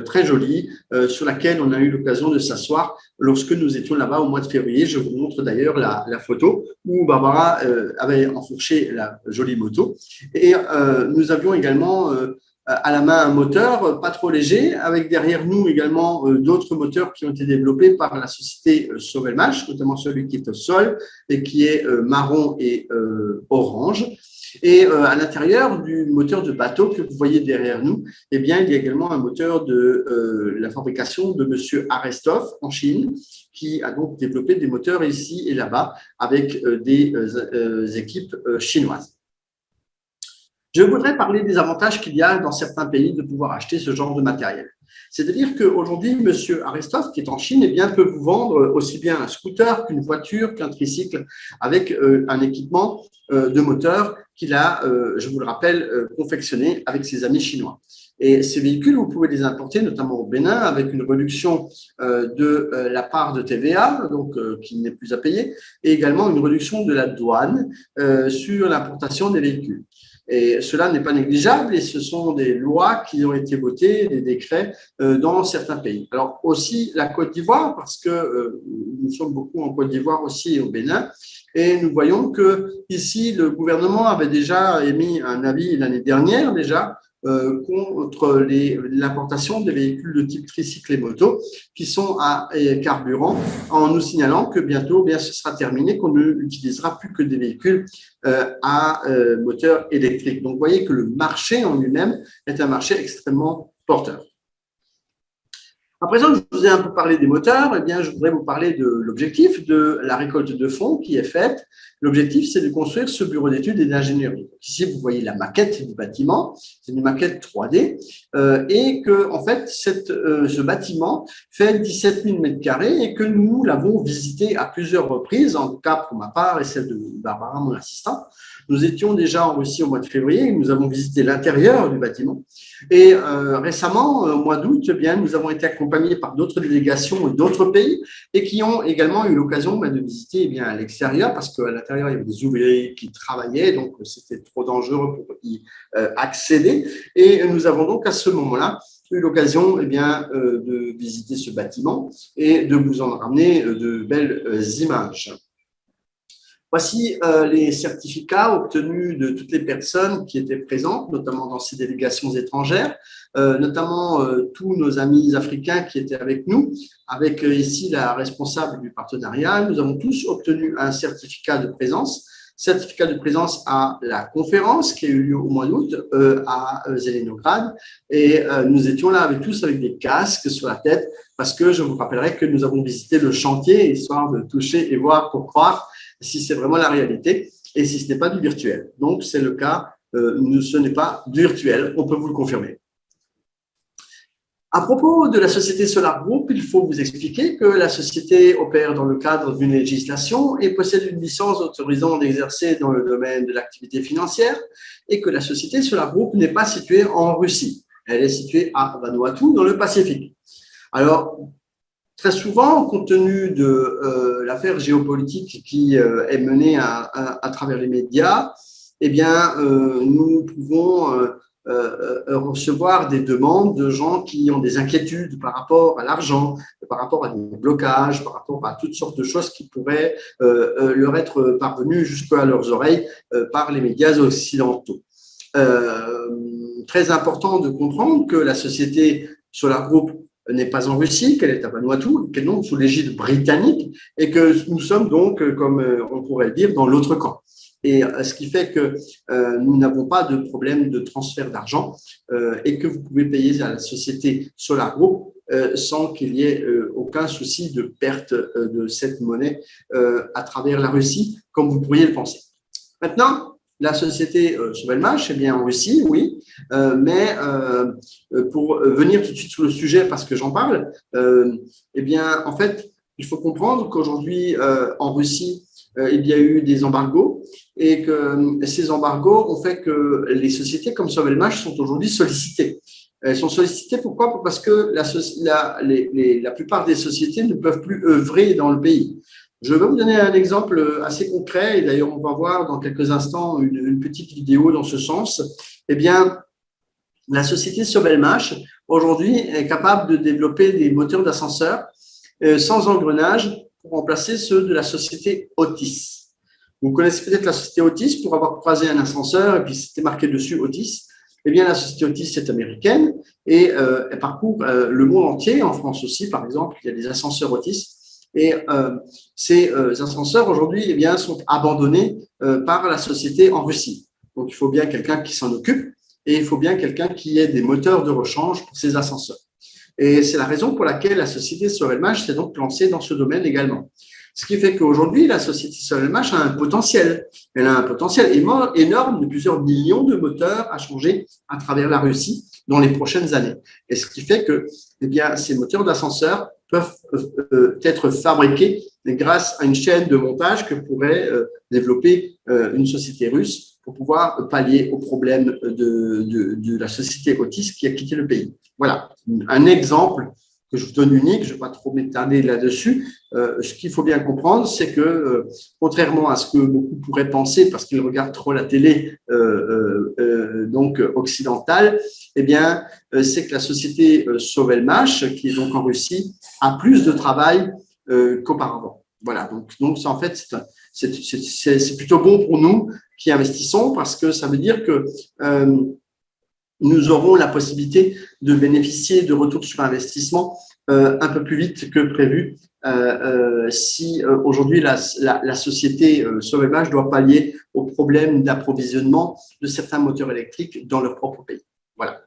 très jolie, sur laquelle on a eu l'occasion de s'asseoir lorsque nous étions là-bas au mois de février. Je vous montre d'ailleurs la photo où Barbara avait enfourché la jolie moto. Et nous avions également à la main un moteur pas trop léger, avec derrière nous également d'autres moteurs qui ont été développés par la société Sovelmash, notamment celui qui est au sol et qui est marron et orange. Et à l'intérieur du moteur de bateau que vous voyez derrière nous, eh bien, il y a également un moteur de la fabrication de Monsieur Arestov en Chine, qui a donc développé des moteurs ici et là-bas avec des équipes chinoises. Je voudrais parler des avantages qu'il y a dans certains pays de pouvoir acheter ce genre de matériel. C'est-à-dire qu'aujourd'hui, M. Arestov, qui est en Chine, eh bien, peut vous vendre aussi bien un scooter qu'une voiture, qu'un tricycle, avec un équipement de moteur qu'il a, je vous le rappelle, confectionné avec ses amis chinois. Et ces véhicules, vous pouvez les importer notamment au Bénin avec une réduction de la part de TVA, donc qui n'est plus à payer, et également une réduction de la douane sur l'importation des véhicules. Et cela n'est pas négligeable et ce sont des lois qui ont été votées, des décrets dans certains pays. Alors aussi la Côte d'Ivoire, parce que nous sommes beaucoup en Côte d'Ivoire aussi et au Bénin, et nous voyons que ici le gouvernement avait déjà émis un avis l'année dernière déjà contre l'importation des véhicules de type tricycle et moto qui sont à carburant, en nous signalant que bientôt, bien, ce sera terminé, qu'on n'utilisera plus que des véhicules à moteur électrique. Donc, vous voyez que le marché en lui-même est un marché extrêmement porteur. À présent, je vous ai un peu parlé des moteurs, eh bien, je voudrais vous parler de l'objectif de la récolte de fonds qui est faite. L'objectif, c'est de construire ce bureau d'études et d'ingénierie. Ici, vous voyez la maquette du bâtiment, c'est une maquette 3D, et que, en fait, ce bâtiment fait 17 000 m² et que nous l'avons visité à plusieurs reprises, en tout cas pour ma part et celle de Barbara, mon assistante. Nous étions déjà en Russie au mois de février, nous avons visité l'intérieur du bâtiment. Et récemment, au mois d'août, eh bien, nous avons été accompagnés par d'autres délégations d'autres pays et qui ont également eu l'occasion de visiter eh bien, à l'extérieur parce qu'à l'intérieur, il y avait des ouvriers qui travaillaient, donc c'était trop dangereux pour y accéder. Et nous avons donc à ce moment-là eu l'occasion eh bien, de visiter ce bâtiment et de vous en ramener de belles images. Voici les certificats obtenus de toutes les personnes qui étaient présentes, notamment dans ces délégations étrangères, notamment tous nos amis africains qui étaient avec nous, avec ici la responsable du partenariat. Nous avons tous obtenu un certificat de présence à la conférence qui a eu lieu au mois d'août à Zelenograd. Et nous étions là tous avec des casques sur la tête parce que je vous rappellerai que nous avons visité le chantier, histoire de toucher et voir pour croire si c'est vraiment la réalité et si ce n'est pas du virtuel. Donc, c'est le cas, ce n'est pas du virtuel, on peut vous le confirmer. À propos de la société Solar Group, il faut vous expliquer que la société opère dans le cadre d'une législation et possède une licence autorisant d'exercer dans le domaine de l'activité financière et que la société Solar Group n'est pas située en Russie. Elle est située à Vanuatu, dans le Pacifique. Alors, très souvent, compte tenu de l'affaire géopolitique qui est menée à travers les médias, eh bien, nous pouvons recevoir des demandes de gens qui ont des inquiétudes par rapport à l'argent, par rapport à des blocages, par rapport à toutes sortes de choses qui pourraient leur être parvenues jusqu'à leurs oreilles par les médias occidentaux. Très important de comprendre que la société Solar Group n'est pas en Russie, qu'elle est à Vanuatu, qu'elle est donc sous l'égide britannique et que nous sommes donc, comme on pourrait le dire, dans l'autre camp. Et ce qui fait que nous n'avons pas de problème de transfert d'argent et que vous pouvez payer à la société Solar Group sans qu'il y ait aucun souci de perte de cette monnaie à travers la Russie, comme vous pourriez le penser. Maintenant, la société Sovelmash est bien en Russie, oui, mais pour venir tout de suite sur le sujet, parce que j'en parle, eh bien, en fait, il faut comprendre qu'aujourd'hui, en Russie, il y a eu des embargos et que ces embargos ont fait que les sociétés comme Sovelmash sont aujourd'hui sollicitées. Elles sont sollicitées pourquoi? Parce que la plupart des sociétés ne peuvent plus œuvrer dans le pays. Je vais vous donner un exemple assez concret, et d'ailleurs on va voir dans quelques instants une petite vidéo dans ce sens. Eh bien, la société Sovelmash, aujourd'hui, est capable de développer des moteurs d'ascenseur sans engrenage pour remplacer ceux de la société Otis. Vous connaissez peut-être la société Otis pour avoir croisé un ascenseur et puis c'était marqué dessus Otis. Eh bien, la société Otis est américaine et elle parcourt le monde entier, en France aussi, par exemple, il y a des ascenseurs Otis. Et ces ascenseurs aujourd'hui eh bien, sont abandonnés par la société en Russie. Donc, il faut bien quelqu'un qui s'en occupe et il faut bien quelqu'un qui ait des moteurs de rechange pour ces ascenseurs. Et c'est la raison pour laquelle la société Sovelmash s'est donc lancée dans ce domaine également. Ce qui fait qu'aujourd'hui, la société Sovelmash a un potentiel. Elle a un potentiel énorme de plusieurs millions de moteurs à changer à travers la Russie dans les prochaines années. Et ce qui fait que eh bien, ces moteurs d'ascenseurs peuvent être fabriqués grâce à une chaîne de montage que pourrait développer une société russe pour pouvoir pallier aux problèmes de la société Otis qui a quitté le pays. Voilà, un exemple que je vous donne unique, je ne vais pas trop m'étaler là-dessus. Ce qu'il faut bien comprendre, c'est que contrairement à ce que beaucoup pourraient penser parce qu'ils regardent trop la télé donc occidentale, eh bien, c'est que la société Sovelmash, qui est donc en Russie, a plus de travail qu'auparavant. Voilà, donc ça, en fait, c'est plutôt bon pour nous qui investissons parce que ça veut dire que nous aurons la possibilité de bénéficier de retours sur investissement un peu plus vite que prévu si aujourd'hui la société Sovelmash doit pallier aux problèmes d'approvisionnement de certains moteurs électriques dans leur propre pays. Voilà.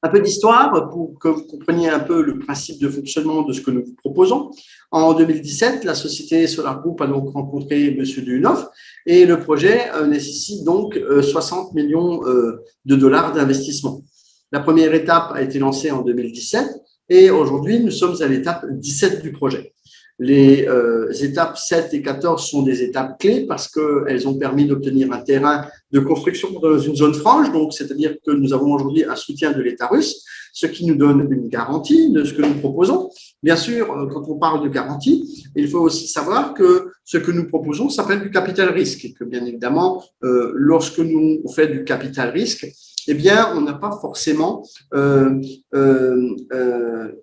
Un peu d'histoire pour que vous compreniez un peu le principe de fonctionnement de ce que nous vous proposons. En 2017, la société Solar Group a donc rencontré M. Duyunov et le projet nécessite donc 60 millions de dollars d'investissement. La première étape a été lancée en 2017 et aujourd'hui, nous sommes à l'étape 17 du projet. Les étapes 7 et 14 sont des étapes clés parce qu'elles ont permis d'obtenir un terrain de construction dans une zone franche, donc c'est-à-dire que nous avons aujourd'hui un soutien de l'État russe, ce qui nous donne une garantie de ce que nous proposons. Bien sûr, quand on parle de garantie, il faut aussi savoir que ce que nous proposons s'appelle du capital risque et que bien évidemment, lorsque nous on fait du capital risque, eh bien, on n'a pas forcément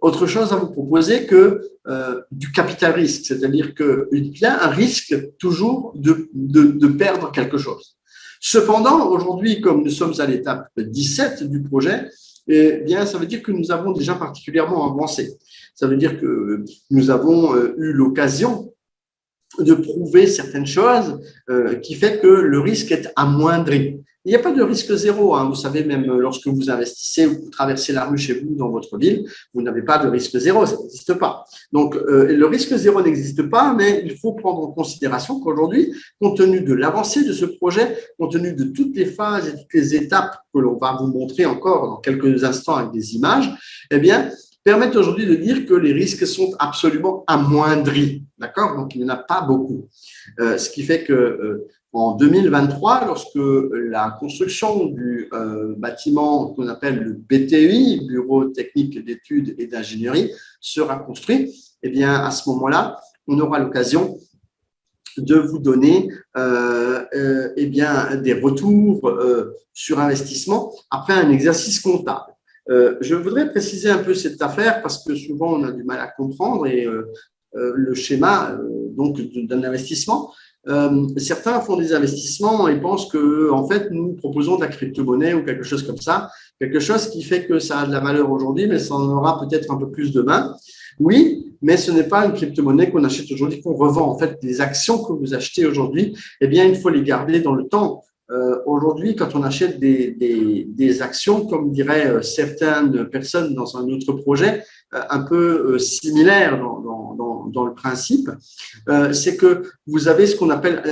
autre chose à vous proposer que du capital risque, c'est-à-dire qu'il y a un risque toujours de perdre quelque chose. Cependant, aujourd'hui, comme nous sommes à l'étape 17 du projet, eh bien, ça veut dire que nous avons déjà particulièrement avancé. Ça veut dire que nous avons eu l'occasion de prouver certaines choses qui fait que le risque est amoindri. Il n'y a pas de risque zéro. Hein. Vous savez, même lorsque vous investissez ou vous traversez la rue chez vous dans votre ville, vous n'avez pas de risque zéro, ça n'existe pas. Donc, le risque zéro n'existe pas, mais il faut prendre en considération qu'aujourd'hui, compte tenu de l'avancée de ce projet, compte tenu de toutes les phases et toutes les étapes que l'on va vous montrer encore dans quelques instants avec des images, eh bien, permettent aujourd'hui de dire que les risques sont absolument amoindris. D'accord? Donc, il n'y en a pas beaucoup. Ce qui fait que en 2023, lorsque la construction du bâtiment qu'on appelle le BTI, Bureau technique d'études et d'ingénierie, sera construit, eh bien, à ce moment-là, on aura l'occasion de vous donner eh bien, des retours sur investissement après un exercice comptable. Je voudrais préciser un peu cette affaire parce que souvent on a du mal à comprendre et le schéma donc d'un investissement. Certains font des investissements et pensent que en fait nous proposons de la crypto-monnaie ou quelque chose comme ça, quelque chose qui fait que ça a de la valeur aujourd'hui, mais ça en aura peut-être un peu plus demain. Oui, mais ce n'est pas une crypto-monnaie qu'on achète aujourd'hui, qu'on revend. En fait, les actions que vous achetez aujourd'hui, eh bien, il faut les garder dans le temps. Aujourd'hui, quand on achète des actions, comme diraient certaines personnes dans un autre projet, un peu similaire dans le principe, c'est que vous avez ce qu'on appelle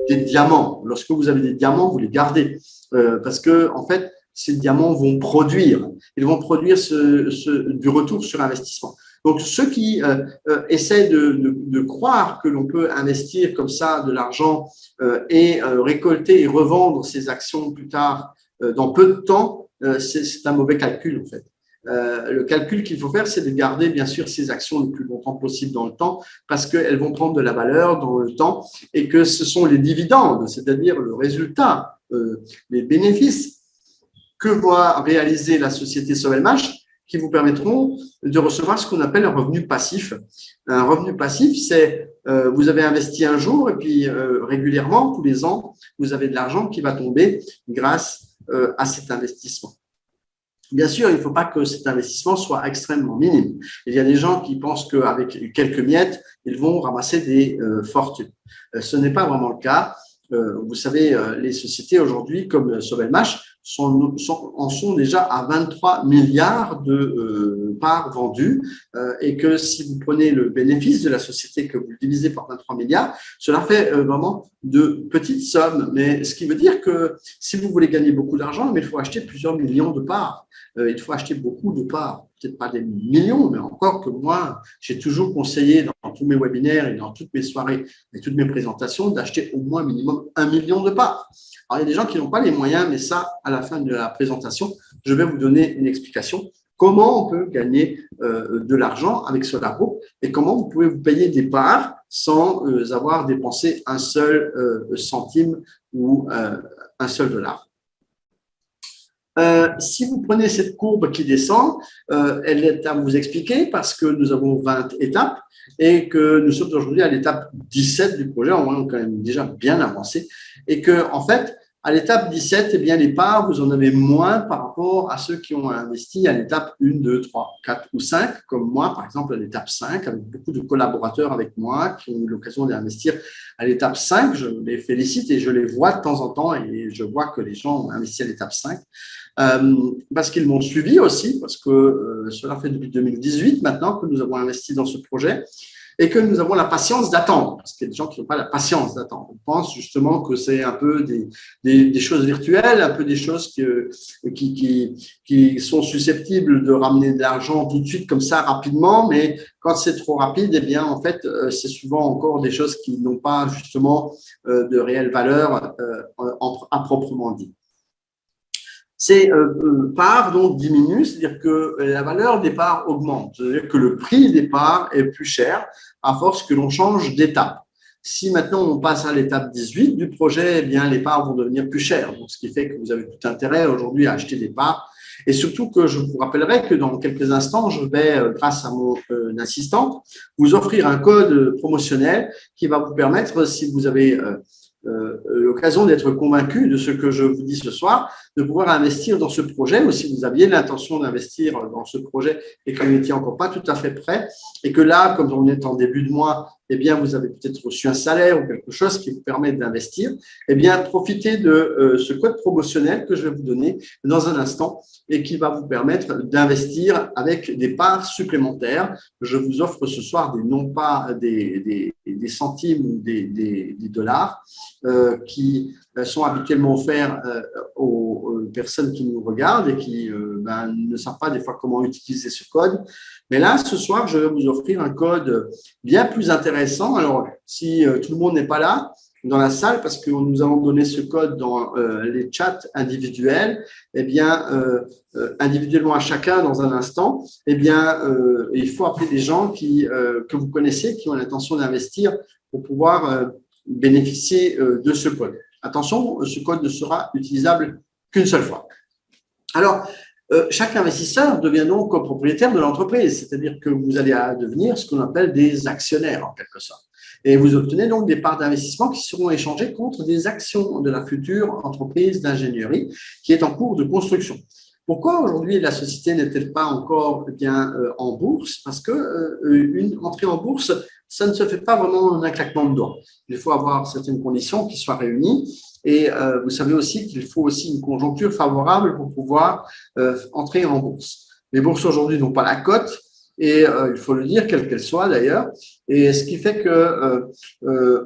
des diamants. Lorsque vous avez des diamants, vous les gardez parce que en fait, ces diamants vont produire. Ils vont produire du retour sur investissement. Donc, ceux qui essaient de croire que l'on peut investir comme ça de l'argent et récolter et revendre ces actions plus tard dans peu de temps, c'est un mauvais calcul en fait. Le calcul qu'il faut faire, c'est de garder bien sûr ces actions le plus longtemps possible dans le temps parce qu'elles vont prendre de la valeur dans le temps et que ce sont les dividendes, c'est-à-dire le résultat, les bénéfices que va réaliser la société Sovelmash qui vous permettront de recevoir ce qu'on appelle un revenu passif. Un revenu passif, c'est vous avez investi un jour et puis régulièrement, tous les ans, vous avez de l'argent qui va tomber grâce à cet investissement. Bien sûr, il ne faut pas que cet investissement soit extrêmement minime. Il y a des gens qui pensent qu'avec quelques miettes, ils vont ramasser des fortunes. Ce n'est pas vraiment le cas. Vous savez, les sociétés aujourd'hui, comme Sovelmash, en sont déjà à 23 milliards de parts vendues et que si vous prenez le bénéfice de la société que vous le divisez par 23 milliards, cela fait vraiment de petites sommes. Mais ce qui veut dire que si vous voulez gagner beaucoup d'argent, il faut acheter plusieurs millions de parts. Il faut acheter beaucoup de parts, peut-être pas des millions, mais encore que moi, j'ai toujours conseillé dans tous mes webinaires et dans toutes mes soirées et toutes mes présentations d'acheter au moins minimum 1 million de parts. Alors, il y a des gens qui n'ont pas les moyens, mais ça, à la fin de la présentation, je vais vous donner une explication. Comment on peut gagner de l'argent avec Solar et comment vous pouvez vous payer des parts sans avoir dépensé un seul centime ou un seul dollar. Si vous prenez cette courbe qui descend, elle est à vous expliquer parce que nous avons 20 étapes et que nous sommes aujourd'hui à l'étape 17 du projet, on est quand même déjà bien avancé et que en fait, à l'étape 17, eh bien, les parts, vous en avez moins par rapport à ceux qui ont investi à l'étape 1, 2, 3, 4 ou 5, comme moi, par exemple, à l'étape 5, avec beaucoup de collaborateurs avec moi qui ont eu l'occasion d'investir à l'étape 5. Je les félicite et je les vois de temps en temps et je vois que les gens ont investi à l'étape 5 parce qu'ils m'ont suivi aussi, parce que cela fait depuis 2018 maintenant que nous avons investi dans ce projet. Et que nous avons la patience d'attendre, parce qu'il y a des gens qui n'ont pas la patience d'attendre. On pense justement que c'est un peu des choses virtuelles, un peu des choses qui sont susceptibles de ramener de l'argent tout de suite comme ça rapidement, mais quand c'est trop rapide, eh bien en fait c'est souvent encore des choses qui n'ont pas justement de réelle valeur à proprement dit. Ces parts donc diminuent, c'est-à-dire que la valeur des parts augmente, c'est-à-dire que le prix des parts est plus cher à force que l'on change d'étape. Si maintenant on passe à l'étape 18 du projet, eh bien les parts vont devenir plus chères, donc ce qui fait que vous avez tout intérêt aujourd'hui à acheter des parts. Et surtout que je vous rappellerai que dans quelques instants, je vais, grâce à mon assistant, vous offrir un code promotionnel qui va vous permettre, si vous avez l'occasion d'être convaincu de ce que je vous dis ce soir, de pouvoir investir dans ce projet, ou si vous aviez l'intention d'investir dans ce projet et que vous n'étiez encore pas tout à fait prêt, et que là, comme on est en début de mois, eh bien, vous avez peut-être reçu un salaire ou quelque chose qui vous permet d'investir, eh bien, profitez de ce code promotionnel que je vais vous donner dans un instant et qui va vous permettre d'investir avec des parts supplémentaires. Je vous offre ce soir non pas des centimes ou des dollars qui sont habituellement offerts aux personnes qui nous regardent et qui ne savent pas des fois comment utiliser ce code. Mais là, ce soir, je vais vous offrir un code bien plus intéressant. Alors, si tout le monde n'est pas là dans la salle, parce que nous allons donner ce code dans les chats individuels, eh bien, individuellement à chacun dans un instant, eh bien, il faut appeler des gens que vous connaissez, qui ont l'intention d'investir pour pouvoir bénéficier de ce code. attention, ce code ne sera utilisable qu'une seule fois. Alors, chaque investisseur devient donc copropriétaire de l'entreprise, c'est-à-dire que vous allez devenir ce qu'on appelle des actionnaires en quelque sorte. Et vous obtenez donc des parts d'investissement qui seront échangées contre des actions de la future entreprise d'ingénierie qui est en cours de construction. Pourquoi aujourd'hui la société n'est-elle pas encore en bourse? Parce qu'une entrée en bourse, ça ne se fait pas vraiment en un claquement de doigts. Il faut avoir certaines conditions qui soient réunies. Et vous savez aussi qu'il faut aussi une conjoncture favorable pour pouvoir entrer en bourse. Les bourses aujourd'hui n'ont pas la cote et il faut le dire, quelle qu'elle soit d'ailleurs. Et ce qui fait que,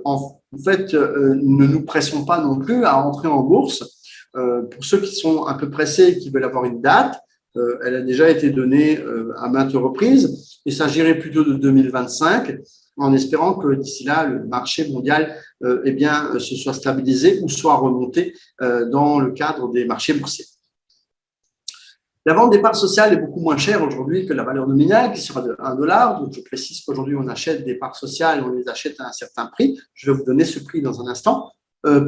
en fait, ne nous pressons pas non plus à entrer en bourse. Pour ceux qui sont un peu pressés et qui veulent avoir une date, elle a déjà été donnée à maintes reprises. Il s'agirait plutôt de 2025, en espérant que d'ici là, le marché mondial se soit stabilisé ou soit remonté dans le cadre des marchés boursiers. La vente des parts sociales est beaucoup moins chère aujourd'hui que la valeur nominale, qui sera de 1 $. Donc, je précise qu'aujourd'hui, on achète des parts sociales, on les achète à un certain prix. Je vais vous donner ce prix dans un instant.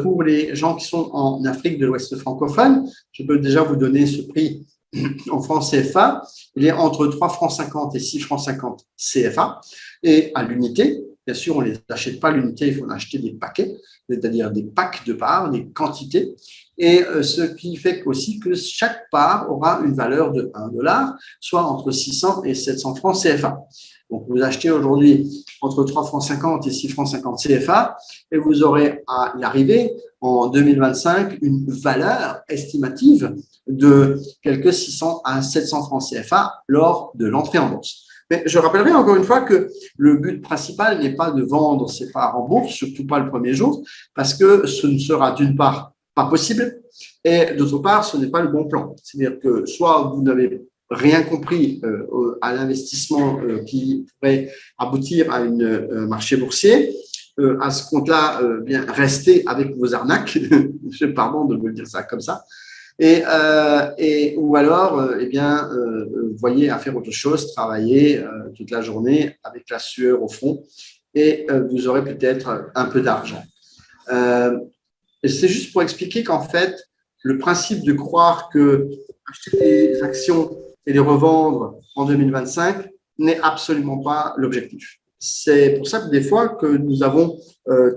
Pour les gens qui sont en Afrique de l'Ouest francophone, je peux déjà vous donner ce prix en francs CFA. Il est entre 3,50 francs et 6,50 francs CFA. Et à l'unité, bien sûr, on ne les achète pas à l'unité, il faut en acheter des paquets, c'est-à-dire des packs de parts, des quantités. Et ce qui fait aussi que chaque part aura une valeur de 1 $, soit entre 600 et 700 francs CFA. Donc, vous achetez aujourd'hui entre 3,50 francs et 6,50 francs CFA et vous aurez à l'arrivée en 2025 une valeur estimative de quelques 600 à 700 francs CFA lors de l'entrée en bourse. Mais je rappellerai encore une fois que le but principal n'est pas de vendre ces parts en bourse, surtout pas le premier jour, parce que ce ne sera d'une part pas possible et d'autre part, ce n'est pas le bon plan. C'est-à-dire que soit vous n'avez rien compris à l'investissement qui pourrait aboutir à un marché boursier, à ce compte-là, restez avec vos arnaques, pardon de vous le dire ça comme ça, ou alors, voyez à faire autre chose, travailler toute la journée avec la sueur au front et vous aurez peut-être un peu d'argent. C'est juste pour expliquer qu'en fait, le principe de croire que acheter des actions et les revendre en 2025 n'est absolument pas l'objectif. C'est pour ça que des fois que nous avons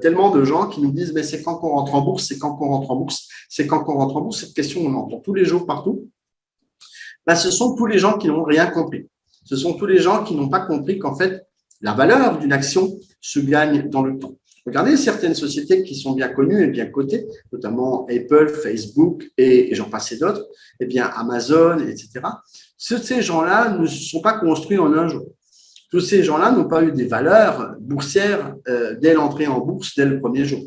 tellement de gens qui nous disent mais c'est quand qu'on rentre en bourse, c'est quand qu'on rentre en bourse, c'est quand qu'on rentre en bourse. Cette question, on entend tous les jours partout. Ce sont tous les gens qui n'ont rien compris. Ce sont tous les gens qui n'ont pas compris qu'en fait, la valeur d'une action se gagne dans le temps. Regardez certaines sociétés qui sont bien connues et bien cotées, notamment Apple, Facebook et j'en passe et d'autres, Amazon, etc. Ces gens-là ne se sont pas construits en un jour. Tous ces gens-là n'ont pas eu des valeurs boursières dès l'entrée en bourse, dès le premier jour.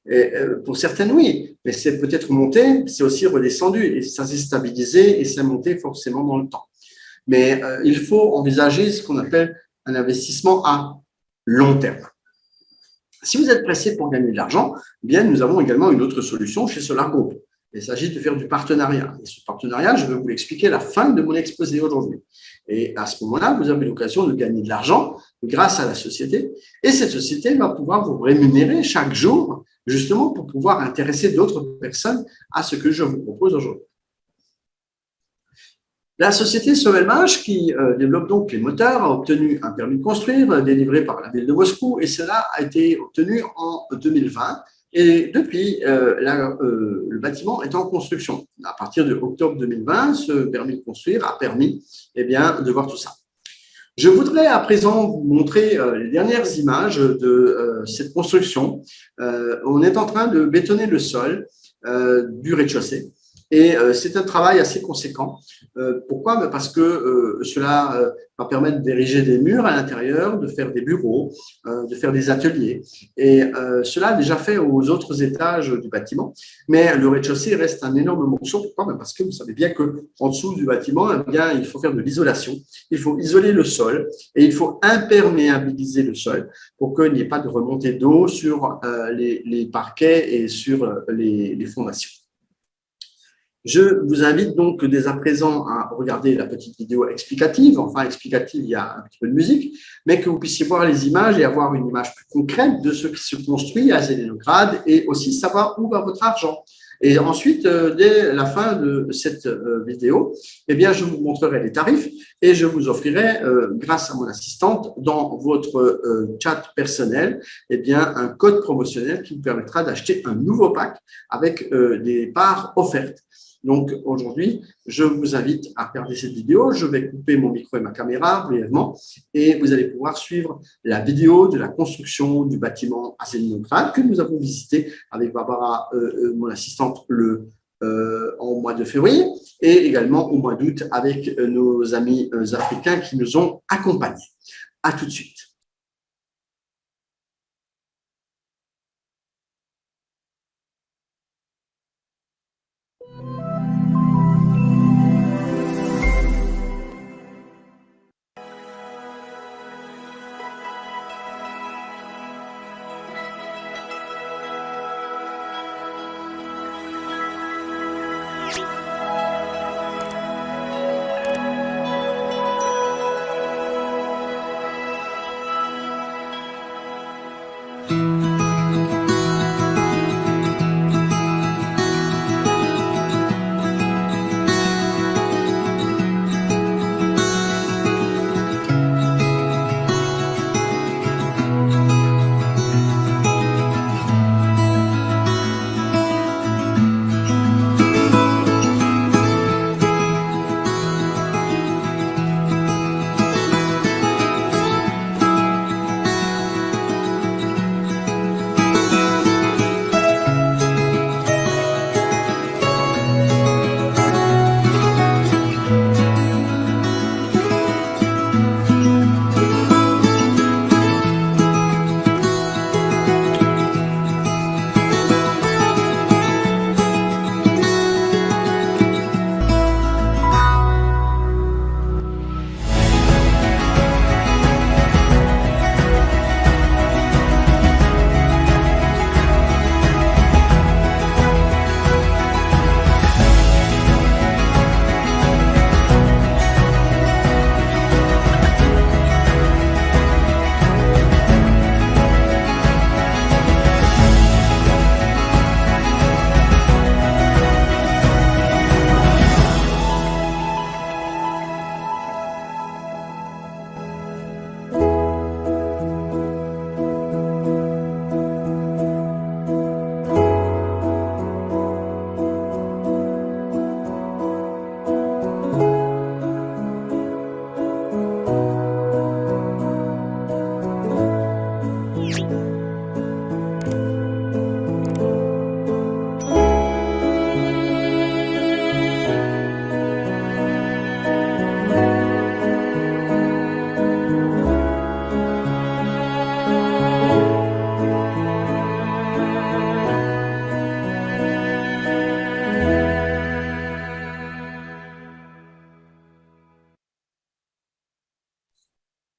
Et, pour certaines, oui, mais c'est peut-être monté, c'est aussi redescendu et ça s'est stabilisé et c'est monté forcément dans le temps. Mais il faut envisager ce qu'on appelle un investissement à long terme. Si vous êtes pressé pour gagner de l'argent, nous avons également une autre solution chez Solar Group. Il s'agit de faire du partenariat. Et ce partenariat, je vais vous l'expliquer à la fin de mon exposé aujourd'hui. Et à ce moment-là, vous avez l'occasion de gagner de l'argent grâce à la société. Et cette société va pouvoir vous rémunérer chaque jour, justement pour pouvoir intéresser d'autres personnes à ce que je vous propose aujourd'hui. La société Sovelmash, qui développe donc les moteurs, a obtenu un permis de construire délivré par la ville de Moscou et cela a été obtenu en 2020. Et depuis, le bâtiment est en construction. À partir de octobre 2020, ce permis de construire a permis de voir tout ça. Je voudrais à présent vous montrer les dernières images de cette construction. On est en train de bétonner le sol du rez-de-chaussée. Et c'est un travail assez conséquent. Pourquoi? Parce que cela va permettre d'ériger des murs à l'intérieur, de faire des bureaux, de faire des ateliers. Et cela est déjà fait aux autres étages du bâtiment. Mais le rez-de-chaussée reste un énorme morceau. Pourquoi? Parce que vous savez bien qu'en dessous du bâtiment, il faut faire de l'isolation. Il faut isoler le sol et il faut imperméabiliser le sol pour qu'il n'y ait pas de remontée d'eau sur les parquets et sur les fondations. Je vous invite donc dès à présent à regarder la petite vidéo explicative. Enfin, explicative, il y a un petit peu de musique, mais que vous puissiez voir les images et avoir une image plus concrète de ce qui se construit à Zélénograd et aussi savoir où va votre argent. Et ensuite, dès la fin de cette vidéo, eh bien, je vous montrerai les tarifs et je vous offrirai, grâce à mon assistante, dans votre chat personnel, eh bien, un code promotionnel qui vous permettra d'acheter un nouveau pack avec des parts offertes. Donc, aujourd'hui, je vous invite à regarder cette vidéo. Je vais couper mon micro et ma caméra brièvement et vous allez pouvoir suivre la vidéo de la construction du bâtiment à Zélinograd que nous avons visité avec Barbara, mon assistante, en mois de février et également au mois d'août avec nos amis africains qui nous ont accompagnés. À tout de suite.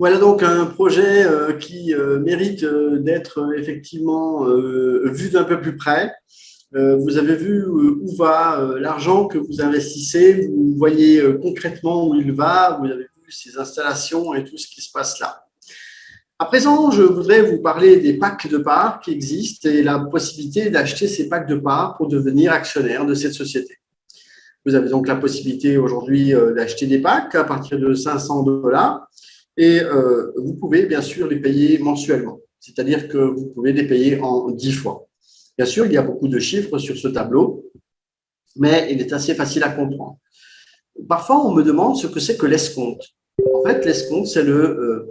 Voilà donc un projet qui mérite d'être effectivement vu d'un peu plus près. Vous avez vu où va l'argent que vous investissez, vous voyez concrètement où il va, vous avez vu ces installations et tout ce qui se passe là. À présent, je voudrais vous parler des packs de parts qui existent et la possibilité d'acheter ces packs de parts pour devenir actionnaire de cette société. Vous avez donc la possibilité aujourd'hui d'acheter des packs à partir de 500 $ et vous pouvez bien sûr les payer mensuellement, c'est-à-dire que vous pouvez les payer en 10 fois. Bien sûr, il y a beaucoup de chiffres sur ce tableau, mais il est assez facile à comprendre. Parfois, on me demande ce que c'est que l'escompte. En fait, l'escompte, c'est le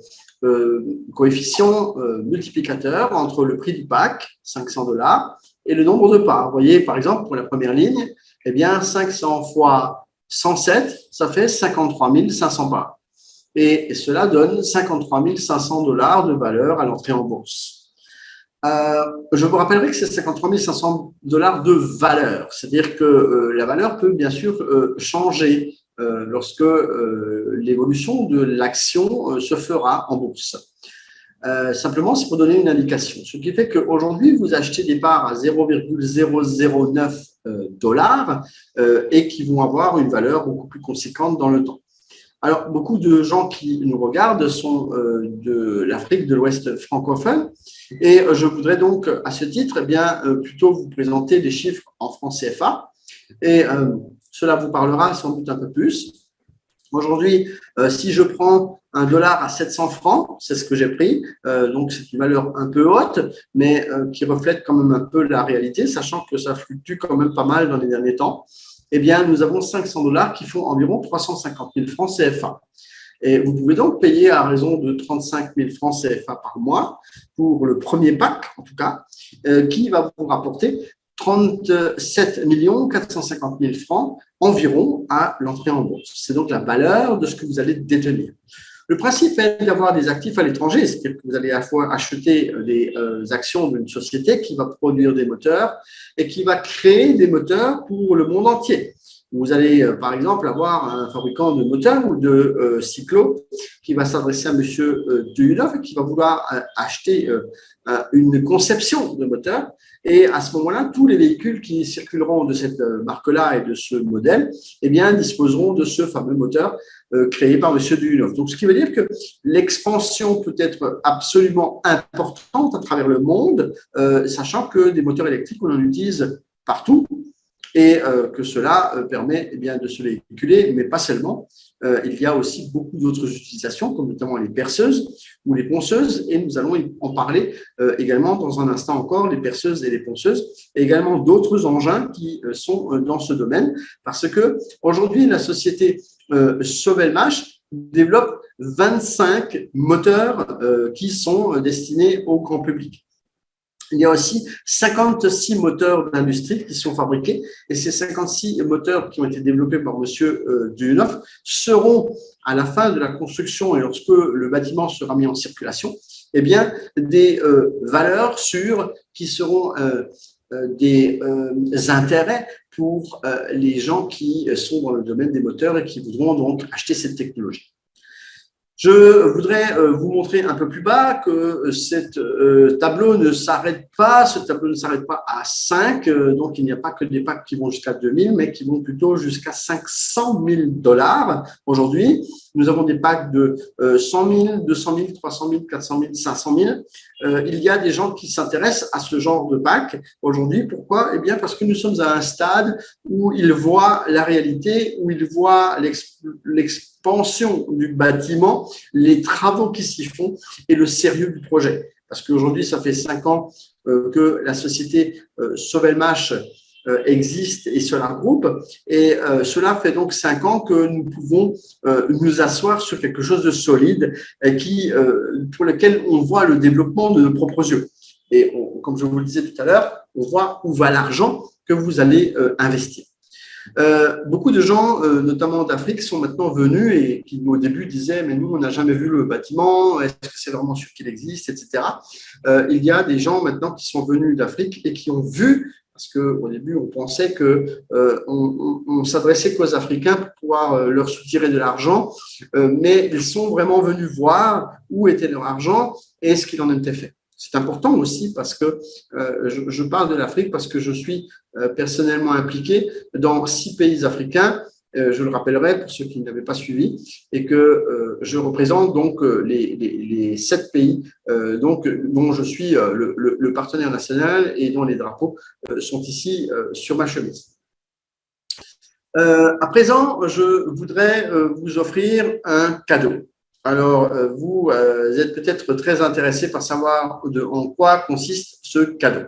coefficient multiplicateur entre le prix du pack, 500 $, et le nombre de parts. Vous voyez, par exemple, pour la première ligne, eh bien, 500 fois 107, ça fait 53 500 parts. Et cela donne 53 500 $ de valeur à l'entrée en bourse. Je vous rappellerai que c'est 53 500 $ de valeur, c'est-à-dire que la valeur peut bien sûr changer lorsque l'évolution de l'action se fera en bourse. Simplement, c'est pour donner une indication. Ce qui fait qu'aujourd'hui, vous achetez des parts à 0,009 dollars et qui vont avoir une valeur beaucoup plus conséquente dans le temps. Alors, beaucoup de gens qui nous regardent sont de l'Afrique de l'Ouest francophone et je voudrais donc, à ce titre, plutôt vous présenter des chiffres en francs CFA et cela vous parlera sans doute un peu plus. Aujourd'hui, si je prends un dollar à 700 francs, c'est ce que j'ai pris, donc c'est une valeur un peu haute, mais qui reflète quand même un peu la réalité, sachant que ça fluctue quand même pas mal dans les derniers temps. Eh bien, nous avons 500 dollars qui font environ 350 000 francs CFA. Et vous pouvez donc payer à raison de 35 000 francs CFA par mois pour le premier pack, en tout cas, qui va vous rapporter 37 450 000 francs environ à l'entrée en bourse. C'est donc la valeur de ce que vous allez détenir. Le principe est d'avoir des actifs à l'étranger, c'est-à-dire que vous allez à la fois acheter des actions d'une société qui va produire des moteurs et qui va créer des moteurs pour le monde entier. Vous allez, par exemple, avoir un fabricant de moteurs ou de cyclos qui va s'adresser à monsieur Duyunov et qui va vouloir acheter une conception de moteur. Et à ce moment-là, tous les véhicules qui circuleront de cette marque-là et de ce modèle, eh bien, disposeront de ce fameux moteur créé par monsieur Duyunov. Donc, ce qui veut dire que l'expansion peut être absolument importante à travers le monde, sachant que des moteurs électriques, on en utilise partout et que cela permet de se véhiculer, mais pas seulement. Il y a aussi beaucoup d'autres utilisations, comme notamment les perceuses ou les ponceuses, et nous allons en parler également dans un instant encore, les perceuses et les ponceuses, et également d'autres engins qui sont dans ce domaine, parce que aujourd'hui la société Sovelmash développe 25 moteurs qui sont destinés au grand public. Il y a aussi 56 moteurs d'industrie qui sont fabriqués et ces 56 moteurs qui ont été développés par monsieur Duyunov seront à la fin de la construction et lorsque le bâtiment sera mis en circulation, eh bien, des valeurs sûres qui seront des intérêts pour les gens qui sont dans le domaine des moteurs et qui voudront donc acheter cette technologie. Je voudrais vous montrer un peu plus bas que ce tableau ne s'arrête pas. Ce tableau ne s'arrête pas à 5. Donc, il n'y a pas que des packs qui vont jusqu'à 2000, mais qui vont plutôt jusqu'à 500 000 dollars. Aujourd'hui, nous avons des packs de 100 000, 200 000, 300 000, 400 000, 500 000. Il y a des gens qui s'intéressent à ce genre de pack aujourd'hui. Pourquoi? Eh bien, parce que nous sommes à un stade où ils voient la réalité, où ils voient l'expansion du bâtiment, les travaux qui s'y font et le sérieux du projet. Parce qu'aujourd'hui, ça fait 5 ans que la société Sovelmash existe et Solar Group. Et cela fait donc 5 ans que nous pouvons nous asseoir sur quelque chose de solide pour lequel on voit le développement de nos propres yeux. Et comme je vous le disais tout à l'heure, on voit où va l'argent que vous allez investir. Beaucoup de gens, notamment d'Afrique, sont maintenant venus et qui au début disaient mais nous on n'a jamais vu le bâtiment, est-ce que c'est vraiment sûr qu'il existe, etc. Il y a des gens maintenant qui sont venus d'Afrique et qui ont vu, parce qu'au début on pensait que on s'adressait qu'aux Africains pour pouvoir leur soutirer de l'argent, mais ils sont vraiment venus voir où était leur argent et ce qu'il en était fait. C'est important aussi parce que je parle de l'Afrique parce que je suis personnellement impliqué dans 6 pays africains, je le rappellerai pour ceux qui n'avaient pas suivi, et que je représente donc les 7 pays donc, dont je suis le partenaire national et dont les drapeaux sont ici sur ma chemise. À présent, je voudrais vous offrir un cadeau. Alors, vous êtes peut-être très intéressé par savoir en quoi consiste ce cadeau.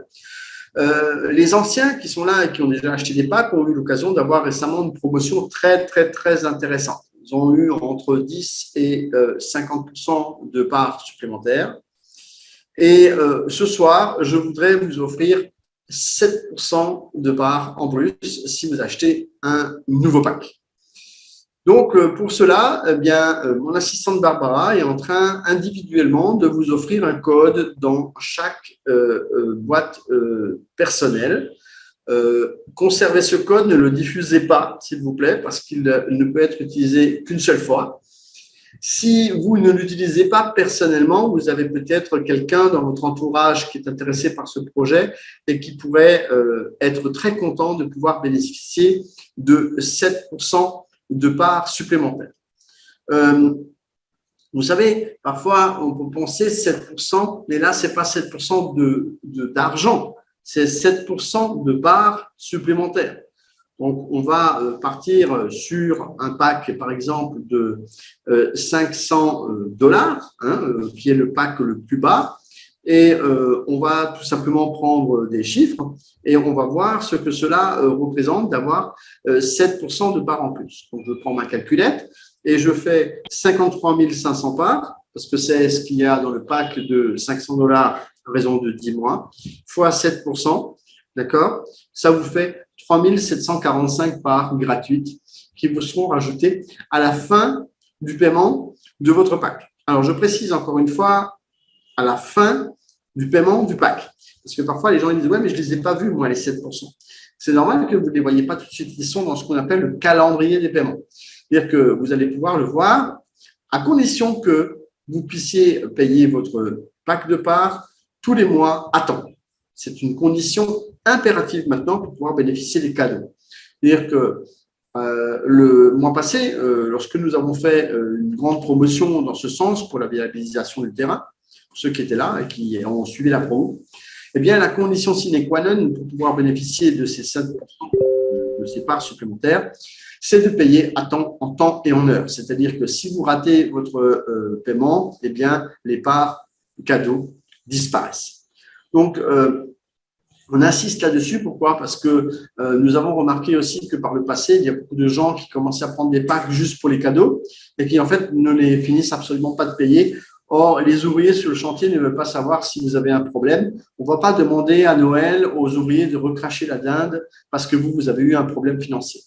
Les anciens qui sont là et qui ont déjà acheté des packs ont eu l'occasion d'avoir récemment une promotion très, très, très intéressante. Ils ont eu entre 10 et 50% de parts supplémentaires. Et ce soir, je voudrais vous offrir 7% de parts en plus si vous achetez un nouveau pack. Donc, pour cela, eh bien, mon assistante Barbara est en train individuellement de vous offrir un code dans chaque boîte personnelle. Conservez ce code, ne le diffusez pas, s'il vous plaît, parce qu'il ne peut être utilisé qu'une seule fois. Si vous ne l'utilisez pas personnellement, vous avez peut-être quelqu'un dans votre entourage qui est intéressé par ce projet et qui pourrait être très content de pouvoir bénéficier de 7% de parts supplémentaires. Vous savez, parfois, on peut penser 7%, mais là, ce n'est pas 7% d'argent, c'est 7% de parts supplémentaires. Donc, on va partir sur un pack, par exemple, de $500, qui est le pack le plus bas. Et on va tout simplement prendre des chiffres et on va voir ce que cela représente d'avoir 7% de parts en plus. Donc, je prends ma calculette et je fais 53 500 parts, parce que c'est ce qu'il y a dans le pack de $500 à raison de 10 mois, fois 7%, d'accord? Ça vous fait 3 745 parts gratuites qui vous seront rajoutées à la fin du paiement de votre pack. Alors, je précise encore une fois, à la fin du paiement du pack. Parce que parfois, les gens ils disent « Ouais, mais je ne les ai pas vus, moi, les 7%. » C'est normal que vous ne les voyez pas tout de suite. Ils sont dans ce qu'on appelle le calendrier des paiements. C'est-à-dire que vous allez pouvoir le voir à condition que vous puissiez payer votre pack de parts tous les mois à temps. C'est une condition impérative maintenant pour pouvoir bénéficier des cadeaux. C'est-à-dire que le mois passé, lorsque nous avons fait une grande promotion dans ce sens pour la viabilisation du terrain, pour ceux qui étaient là et qui ont suivi la promo, eh bien, la condition sine qua non pour pouvoir bénéficier de ces 7%, de ces parts supplémentaires, c'est de payer à temps, en temps et en heure. C'est-à-dire que si vous ratez votre paiement, eh bien, les parts cadeaux disparaissent. Donc, on insiste là-dessus. Pourquoi? Parce que nous avons remarqué aussi que par le passé, il y a beaucoup de gens qui commençaient à prendre des packs juste pour les cadeaux et qui, en fait, ne les finissent absolument pas de payer. Or, les ouvriers sur le chantier ne veulent pas savoir si vous avez un problème. On ne va pas demander à Noël aux ouvriers de recracher la dinde parce que vous avez eu un problème financier.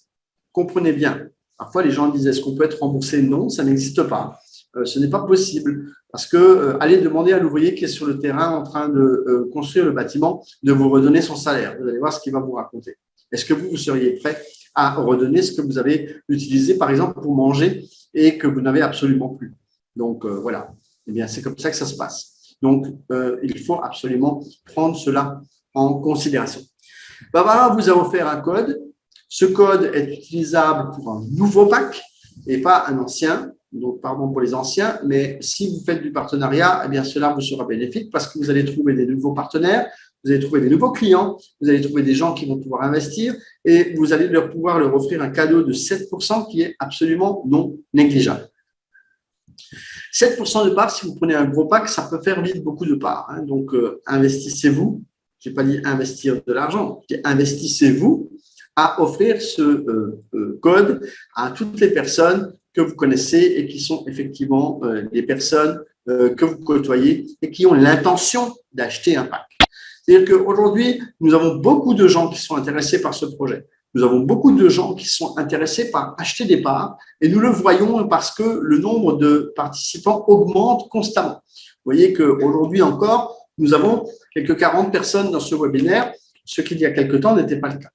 Comprenez bien. Parfois, les gens disent « Est-ce qu'on peut être remboursé ?» Non, ça n'existe pas. Ce n'est pas possible parce que allez demander à l'ouvrier qui est sur le terrain en train de construire le bâtiment de vous redonner son salaire. Vous allez voir ce qu'il va vous raconter. Est-ce que vous seriez prêt à redonner ce que vous avez utilisé, par exemple, pour manger et que vous n'avez absolument plus? Donc, voilà. Eh bien, c'est comme ça que ça se passe. Donc, il faut absolument prendre cela en considération. Ben voilà, vous avez offert un code. Ce code est utilisable pour un nouveau pack et pas un ancien. Donc, pardon pour les anciens, mais si vous faites du partenariat, eh bien, cela vous sera bénéfique parce que vous allez trouver des nouveaux partenaires, vous allez trouver des nouveaux clients, vous allez trouver des gens qui vont pouvoir investir et vous allez pouvoir leur offrir un cadeau de 7% qui est absolument non négligeable. 7% de parts, si vous prenez un gros pack, ça peut faire vite beaucoup de parts. Donc, investissez-vous. Je n'ai pas dit investir de l'argent, je dis investissez-vous à offrir ce code à toutes les personnes que vous connaissez et qui sont effectivement des personnes que vous côtoyez et qui ont l'intention d'acheter un pack. C'est-à-dire qu'aujourd'hui, nous avons beaucoup de gens qui sont intéressés par ce projet. Nous avons beaucoup de gens qui sont intéressés par acheter des parts et nous le voyons parce que le nombre de participants augmente constamment. Vous voyez qu'aujourd'hui encore, nous avons quelques 40 personnes dans ce webinaire, ce qui il y a quelque temps n'était pas le cas.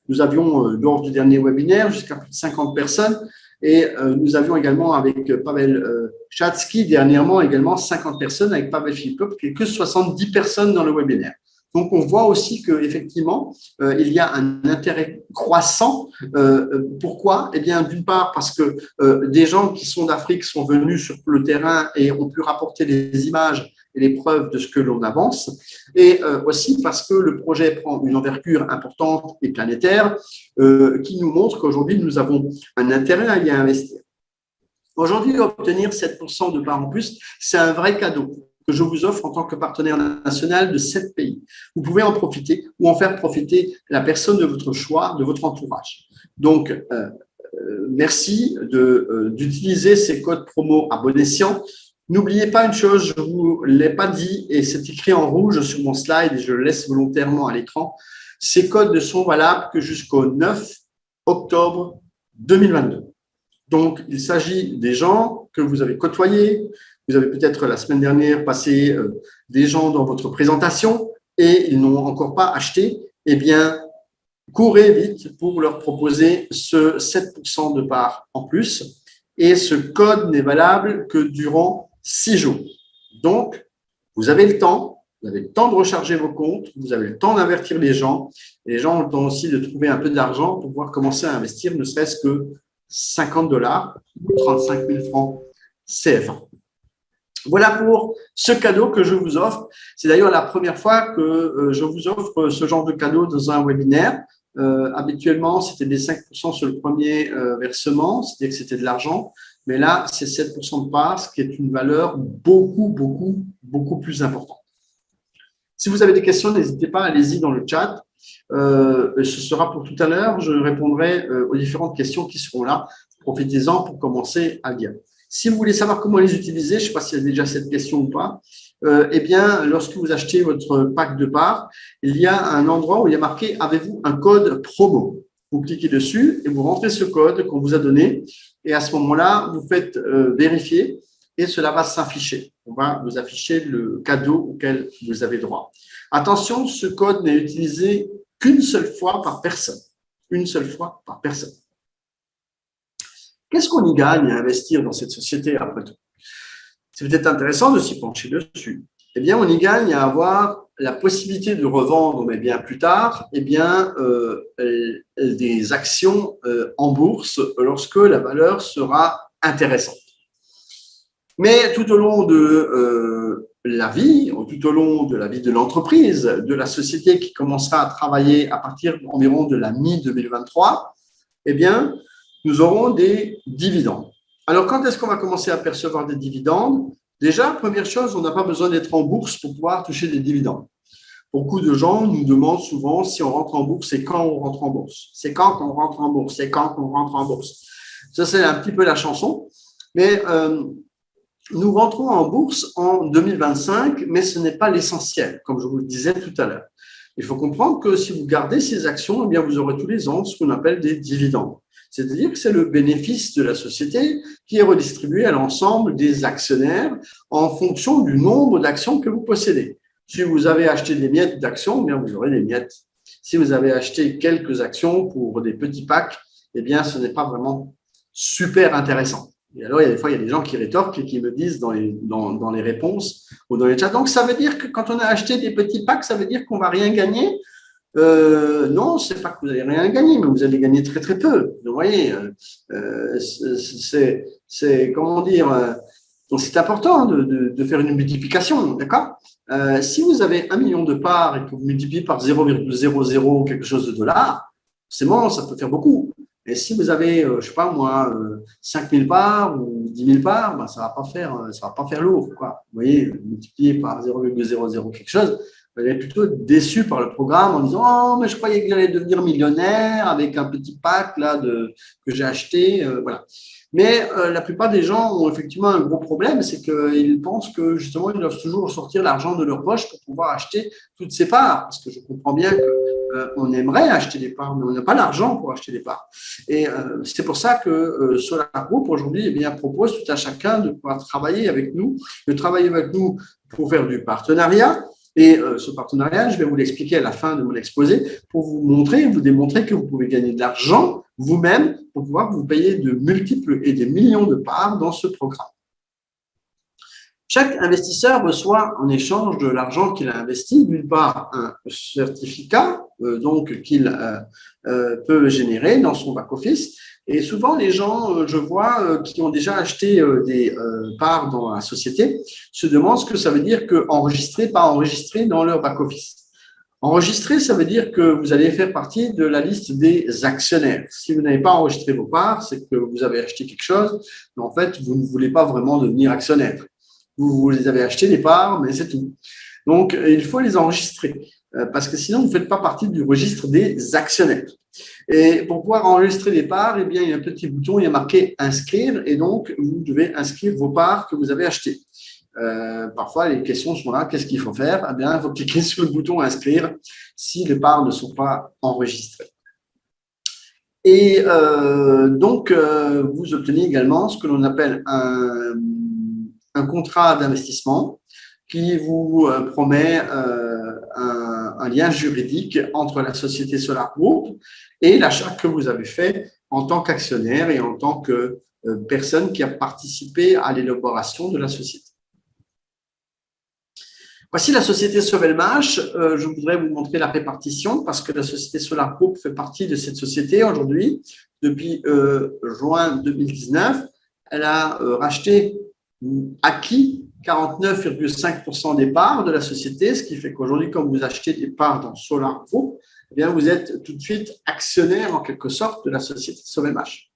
Nous avions, lors du dernier webinaire, jusqu'à plus de 50 personnes et nous avions également avec Pavel Chatsky, dernièrement également 50 personnes, avec Pavel Filipov, quelques 70 personnes dans le webinaire. Donc, on voit aussi qu'effectivement, il y a un intérêt croissant. Pourquoi? Eh bien, d'une part, parce que des gens qui sont d'Afrique sont venus sur le terrain et ont pu rapporter des images et les preuves de ce que l'on avance. Et aussi parce que le projet prend une envergure importante et planétaire qui nous montre qu'aujourd'hui, nous avons un intérêt à y investir. Aujourd'hui, obtenir 7% de parts en plus, c'est un vrai cadeau que je vous offre en tant que partenaire national de 7 pays. Vous pouvez en profiter ou en faire profiter la personne de votre choix, de votre entourage. Donc, merci d'utiliser ces codes promo à bon escient. N'oubliez pas une chose, je ne vous l'ai pas dit et c'est écrit en rouge sur mon slide et je le laisse volontairement à l'écran. Ces codes ne sont valables que jusqu'au 9 octobre 2022. Donc, il s'agit des gens que vous avez côtoyés. Vous avez peut-être la semaine dernière passé des gens dans votre présentation et ils n'ont encore pas acheté. Eh bien, courez vite pour leur proposer ce 7% de part en plus et ce code n'est valable que durant 6 jours. Donc, vous avez le temps. Vous avez le temps de recharger vos comptes, vous avez le temps d'avertir les gens. Et les gens ont le temps aussi de trouver un peu d'argent pour pouvoir commencer à investir, ne serait-ce que 50 $, 35 000 francs CFA. Voilà pour ce cadeau que je vous offre. C'est d'ailleurs la première fois que je vous offre ce genre de cadeau dans un webinaire. Habituellement, c'était des 5% sur le premier versement, c'est-à-dire que c'était de l'argent. Mais là, c'est 7% de part, ce qui est une valeur beaucoup plus importante. Si vous avez des questions, n'hésitez pas, allez-y dans le chat. Ce sera pour tout à l'heure. Je répondrai aux différentes questions qui seront là. Profitez-en pour commencer à lire. Si vous voulez savoir comment les utiliser, je ne sais pas s'il y a déjà cette question ou pas, eh bien, lorsque vous achetez votre pack de parts, il y a un endroit où il y a marqué « Avez-vous un code promo ?» Vous cliquez dessus et vous rentrez ce code qu'on vous a donné. Et à ce moment-là, vous faites vérifier et cela va s'afficher. On va vous afficher le cadeau auquel vous avez droit. Attention, ce code n'est utilisé qu'une seule fois par personne. Une seule fois par personne. Qu'est-ce qu'on y gagne à investir dans cette société après tout? C'est peut-être intéressant de s'y pencher dessus. Eh bien, on y gagne à avoir la possibilité de revendre, mais bien plus tard, eh bien, des actions en bourse lorsque la valeur sera intéressante. Mais tout au long de la vie, tout au long de la vie de l'entreprise, de la société qui commencera à travailler à partir environ de la mi-2023, eh bien, nous aurons des dividendes. Alors, quand est-ce qu'on va commencer à percevoir des dividendes? Déjà, première chose, on n'a pas besoin d'être en bourse pour pouvoir toucher des dividendes. Beaucoup de gens nous demandent souvent si on rentre en bourse et quand on rentre en bourse. C'est quand qu'on rentre en bourse? C'est quand qu'on rentre en bourse? Ça, c'est un petit peu la chanson. Mais nous rentrons en bourse en 2025, mais ce n'est pas l'essentiel, comme je vous le disais tout à l'heure. Il faut comprendre que si vous gardez ces actions, eh bien, vous aurez tous les ans ce qu'on appelle des dividendes. C'est-à-dire que c'est le bénéfice de la société qui est redistribué à l'ensemble des actionnaires en fonction du nombre d'actions que vous possédez. Si vous avez acheté des miettes d'actions, eh bien, vous aurez des miettes. Si vous avez acheté quelques actions pour des petits packs, eh bien, ce n'est pas vraiment super intéressant. Et alors, des fois, il y a des gens qui rétorquent et qui me disent dans les réponses ou dans les chats. Donc, ça veut dire que quand on a acheté des petits packs, ça veut dire qu'on ne va rien gagner? Non, c'est pas que vous allez rien gagner, mais vous allez gagner très très peu. Vous voyez, c'est comment dire. Donc, c'est important de faire une multiplication, d'accord? Si vous avez 1 million de parts et que vous multipliez par 0,00 quelque chose de dollars, c'est bon, ça peut faire beaucoup. Et si vous avez, je ne sais pas moi, 5 000 parts ou 10 000 parts, ben, ça ne va pas faire lourd, quoi. Vous voyez, multiplié par 0,00 quelque chose, vous allez plutôt être déçu par le programme en disant « Oh, mais je croyais que j'allais devenir millionnaire avec un petit pack là que j'ai acheté. » Voilà. Mais la plupart des gens ont effectivement un gros problème, c'est qu'ils pensent que justement, ils doivent toujours sortir l'argent de leur poche pour pouvoir acheter toutes ces parts. Parce que je comprends bien qu'on aimerait acheter des parts, mais on n'a pas l'argent pour acheter des parts. Et c'est pour ça que Solar Group, aujourd'hui, eh bien, propose tout à chacun de pouvoir travailler avec nous, de travailler avec nous pour faire du partenariat. Et ce partenariat, je vais vous l'expliquer à la fin de mon exposé pour vous montrer, vous démontrer que vous pouvez gagner de l'argent vous-même pour pouvoir vous payer de multiples et des millions de parts dans ce programme. Chaque investisseur reçoit en échange de l'argent qu'il a investi, d'une part, un certificat qu'il peut générer dans son back-office. Et souvent, les gens, je vois, qui ont déjà acheté des parts dans la société, se demandent ce que ça veut dire que enregistrer, pas enregistrer dans leur back-office. Enregistrer, ça veut dire que vous allez faire partie de la liste des actionnaires. Si vous n'avez pas enregistré vos parts, c'est que vous avez acheté quelque chose, mais en fait, vous ne voulez pas vraiment devenir actionnaire. Vous les avez acheté des parts, mais c'est tout. Donc, il faut les enregistrer parce que sinon, vous ne faites pas partie du registre des actionnaires. Et pour pouvoir enregistrer les parts, eh bien, il y a un petit bouton, il y a marqué « Inscrire » et donc, vous devez inscrire vos parts que vous avez achetées. Parfois, les questions sont là, qu'est-ce qu'il faut faire? Eh bien, il faut cliquer sur le bouton « Inscrire » si les parts ne sont pas enregistrées. Et vous obtenez également ce que l'on appelle un contrat d'investissement qui vous promet un lien juridique entre la société Solar Group et l'achat que vous avez fait en tant qu'actionnaire et en tant que personne qui a participé à l'élaboration de la société. Voici la société Sovelmash. Je voudrais vous montrer la répartition parce que la société Solar Group fait partie de cette société aujourd'hui. Depuis juin 2019, elle a racheté, acquis 49,5% des parts de la société, ce qui fait qu'aujourd'hui, quand vous achetez des parts dans Solar Group, eh bien, vous êtes tout de suite actionnaire en quelque sorte de la société Sovelmash.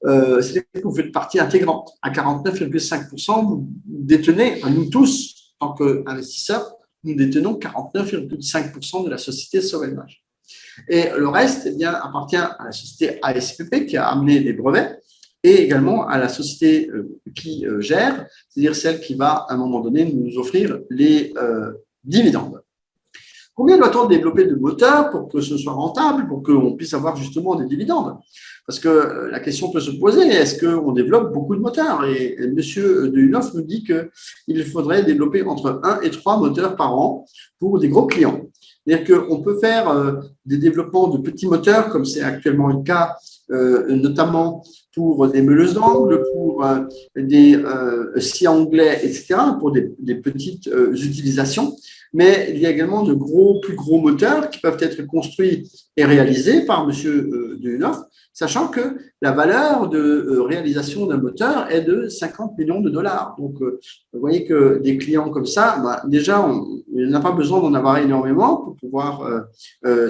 C'est-à-dire que vous faites partie intégrante. À 49,5%, vous détenez, nous tous, en tant qu'investisseurs, nous détenons 49,5% de la société Sovelmash. Et le reste, eh bien, appartient à la société ASPP qui a amené les brevets et également à la société qui gère, c'est-à-dire celle qui va, à un moment donné, nous offrir les dividendes. Combien doit-on développer de moteurs pour que ce soit rentable, pour qu'on puisse avoir justement des dividendes? Parce que la question peut se poser, est-ce qu'on développe beaucoup de moteurs? Et M. Dehunhoff nous dit qu'il faudrait développer entre 1 et 3 moteurs par an pour des gros clients. C'est-à-dire qu'on peut faire des développements de petits moteurs, comme c'est actuellement le cas, notamment pour des meuleuses d'angle, pour des scies anglais, etc., pour des petites utilisations. Mais il y a également de plus gros moteurs qui peuvent être construits et réalisés par M. Dehunhoff, sachant que la valeur de réalisation d'un moteur est de 50 millions de dollars. Donc, vous voyez que des clients comme ça, déjà, il n'a pas besoin d'en avoir énormément pour pouvoir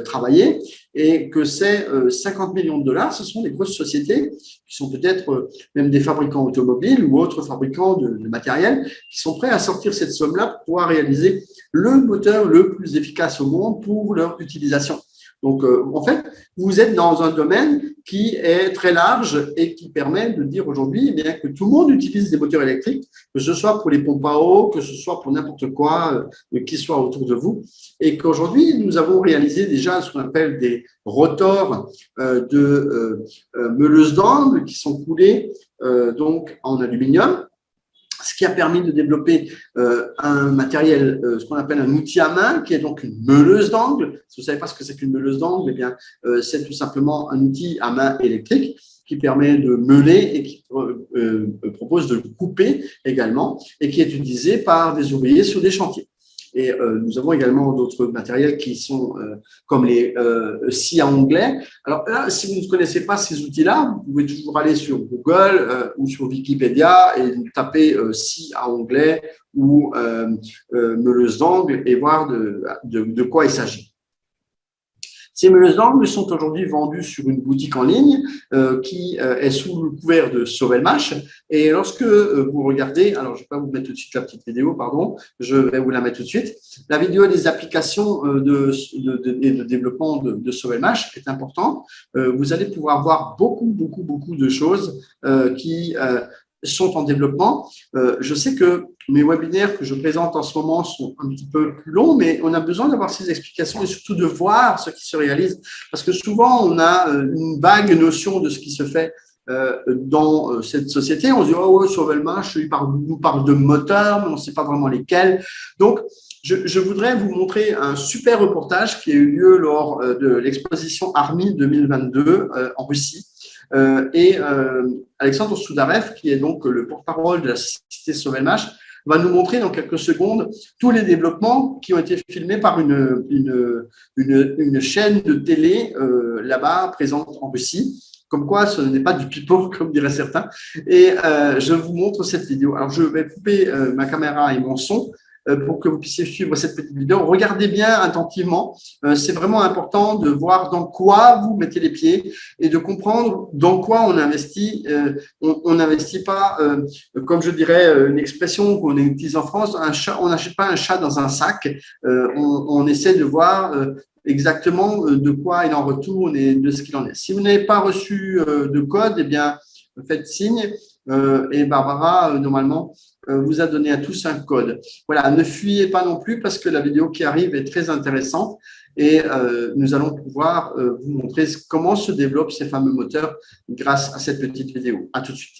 travailler, et que ces 50 millions de dollars, ce sont des grosses sociétés qui sont peut-être même des fabricants automobiles ou autres fabricants de matériel qui sont prêts à sortir cette somme-là pour pouvoir réaliser le moteur le plus efficace au monde pour leur utilisation. Donc, en fait, vous êtes dans un domaine qui est très large et qui permet de dire aujourd'hui eh bien, que tout le monde utilise des moteurs électriques, que ce soit pour les pompes à eau, que ce soit pour n'importe quoi qui soit autour de vous. Et qu'aujourd'hui, nous avons réalisé déjà ce qu'on appelle des rotors de meuleuses d'angle qui sont coulés donc en aluminium, ce qui a permis de développer un matériel, ce qu'on appelle un outil à main, qui est donc une meuleuse d'angle. Si vous ne savez pas ce que c'est qu'une meuleuse d'angle, eh bien, c'est tout simplement un outil à main électrique qui permet de meuler et qui propose de couper également et qui est utilisé par des ouvriers sur des chantiers. Et nous avons également d'autres matériels qui sont comme les scies anglais. Alors là, si vous ne connaissez pas ces outils-là, vous pouvez toujours aller sur Google ou sur Wikipédia et taper scie à onglet ou meuleuse d'angle et voir de quoi il s'agit. Ces meuleuses d'angle sont aujourd'hui vendues sur une boutique en ligne qui est sous le couvert de Sovelmash. Et lorsque vous regardez, alors je ne vais pas vous mettre tout de suite la petite vidéo, pardon, je vais vous la mettre tout de suite. La vidéo des applications et de développement de Sovelmash est importante. Vous allez pouvoir voir beaucoup de choses qui sont en développement. Je sais que mes webinaires que je présente en ce moment sont un petit peu plus longs, mais on a besoin d'avoir ces explications et surtout de voir ce qui se réalise. Parce que souvent, on a une vague notion de ce qui se fait dans cette société. On se dit, oh ouais, Sovelmash, il nous parle de moteurs, mais on ne sait pas vraiment lesquels. Donc, je voudrais vous montrer un super reportage qui a eu lieu lors de l'exposition Army 2022 en Russie. Et Alexandre Soudarev, qui est donc le porte-parole de la société Sovelmash, va nous montrer dans quelques secondes tous les développements qui ont été filmés par une chaîne de télé là-bas présente en Russie. Comme quoi, ce n'est pas du pipeau, comme diraient certains. Et je vous montre cette vidéo. Alors, je vais couper ma caméra et mon son pour que vous puissiez suivre cette petite vidéo. Regardez bien attentivement. C'est vraiment important de voir dans quoi vous mettez les pieds et de comprendre dans quoi on investit. On n'investit pas, comme je dirais, une expression qu'on utilise en France, on n'achète pas un chat dans un sac. On essaie de voir exactement de quoi il en retourne et de ce qu'il en est. Si vous n'avez pas reçu de code, eh bien, faites signe et Barbara, normalement, vous a donné à tous un code. Voilà, ne fuyez pas non plus parce que la vidéo qui arrive est très intéressante et nous allons pouvoir vous montrer comment se développent ces fameux moteurs grâce à cette petite vidéo. À tout de suite.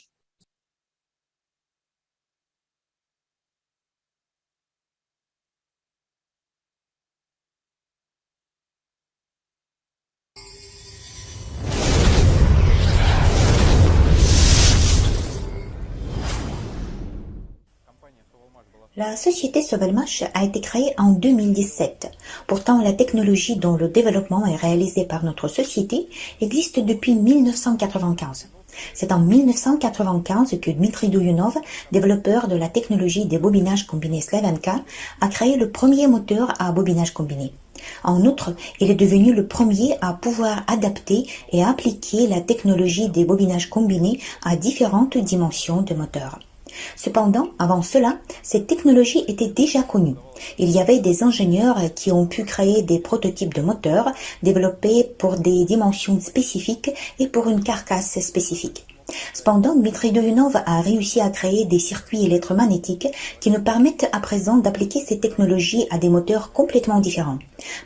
La société Sovelmash a été créée en 2017. Pourtant, la technologie dont le développement est réalisé par notre société existe depuis 1995. C'est en 1995 que Dmitry Douyounov, développeur de la technologie des bobinages combinés Slavenka, a créé le premier moteur à bobinage combiné. En outre, il est devenu le premier à pouvoir adapter et appliquer la technologie des bobinages combinés à différentes dimensions de moteur. Cependant, avant cela, cette technologie était déjà connue. Il y avait des ingénieurs qui ont pu créer des prototypes de moteurs développés pour des dimensions spécifiques et pour une carcasse spécifique. Cependant, Dmitry Douyounov a réussi à créer des circuits électromagnétiques qui nous permettent à présent d'appliquer ces technologies à des moteurs complètement différents.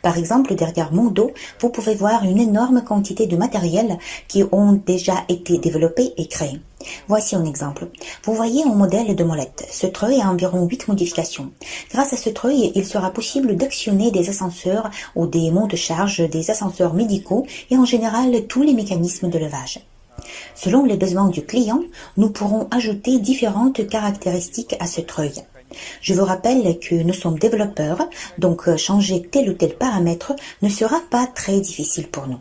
Par exemple, derrière mon dos, vous pouvez voir une énorme quantité de matériel qui ont déjà été développés et créés. Voici un exemple. Vous voyez un modèle de molette. Ce treuil a environ 8 modifications. Grâce à ce treuil, il sera possible d'actionner des ascenseurs ou des monte-charges, des ascenseurs médicaux et en général tous les mécanismes de levage. Selon les besoins du client, nous pourrons ajouter différentes caractéristiques à ce treuil. Je vous rappelle que nous sommes développeurs, donc changer tel ou tel paramètre ne sera pas très difficile pour nous.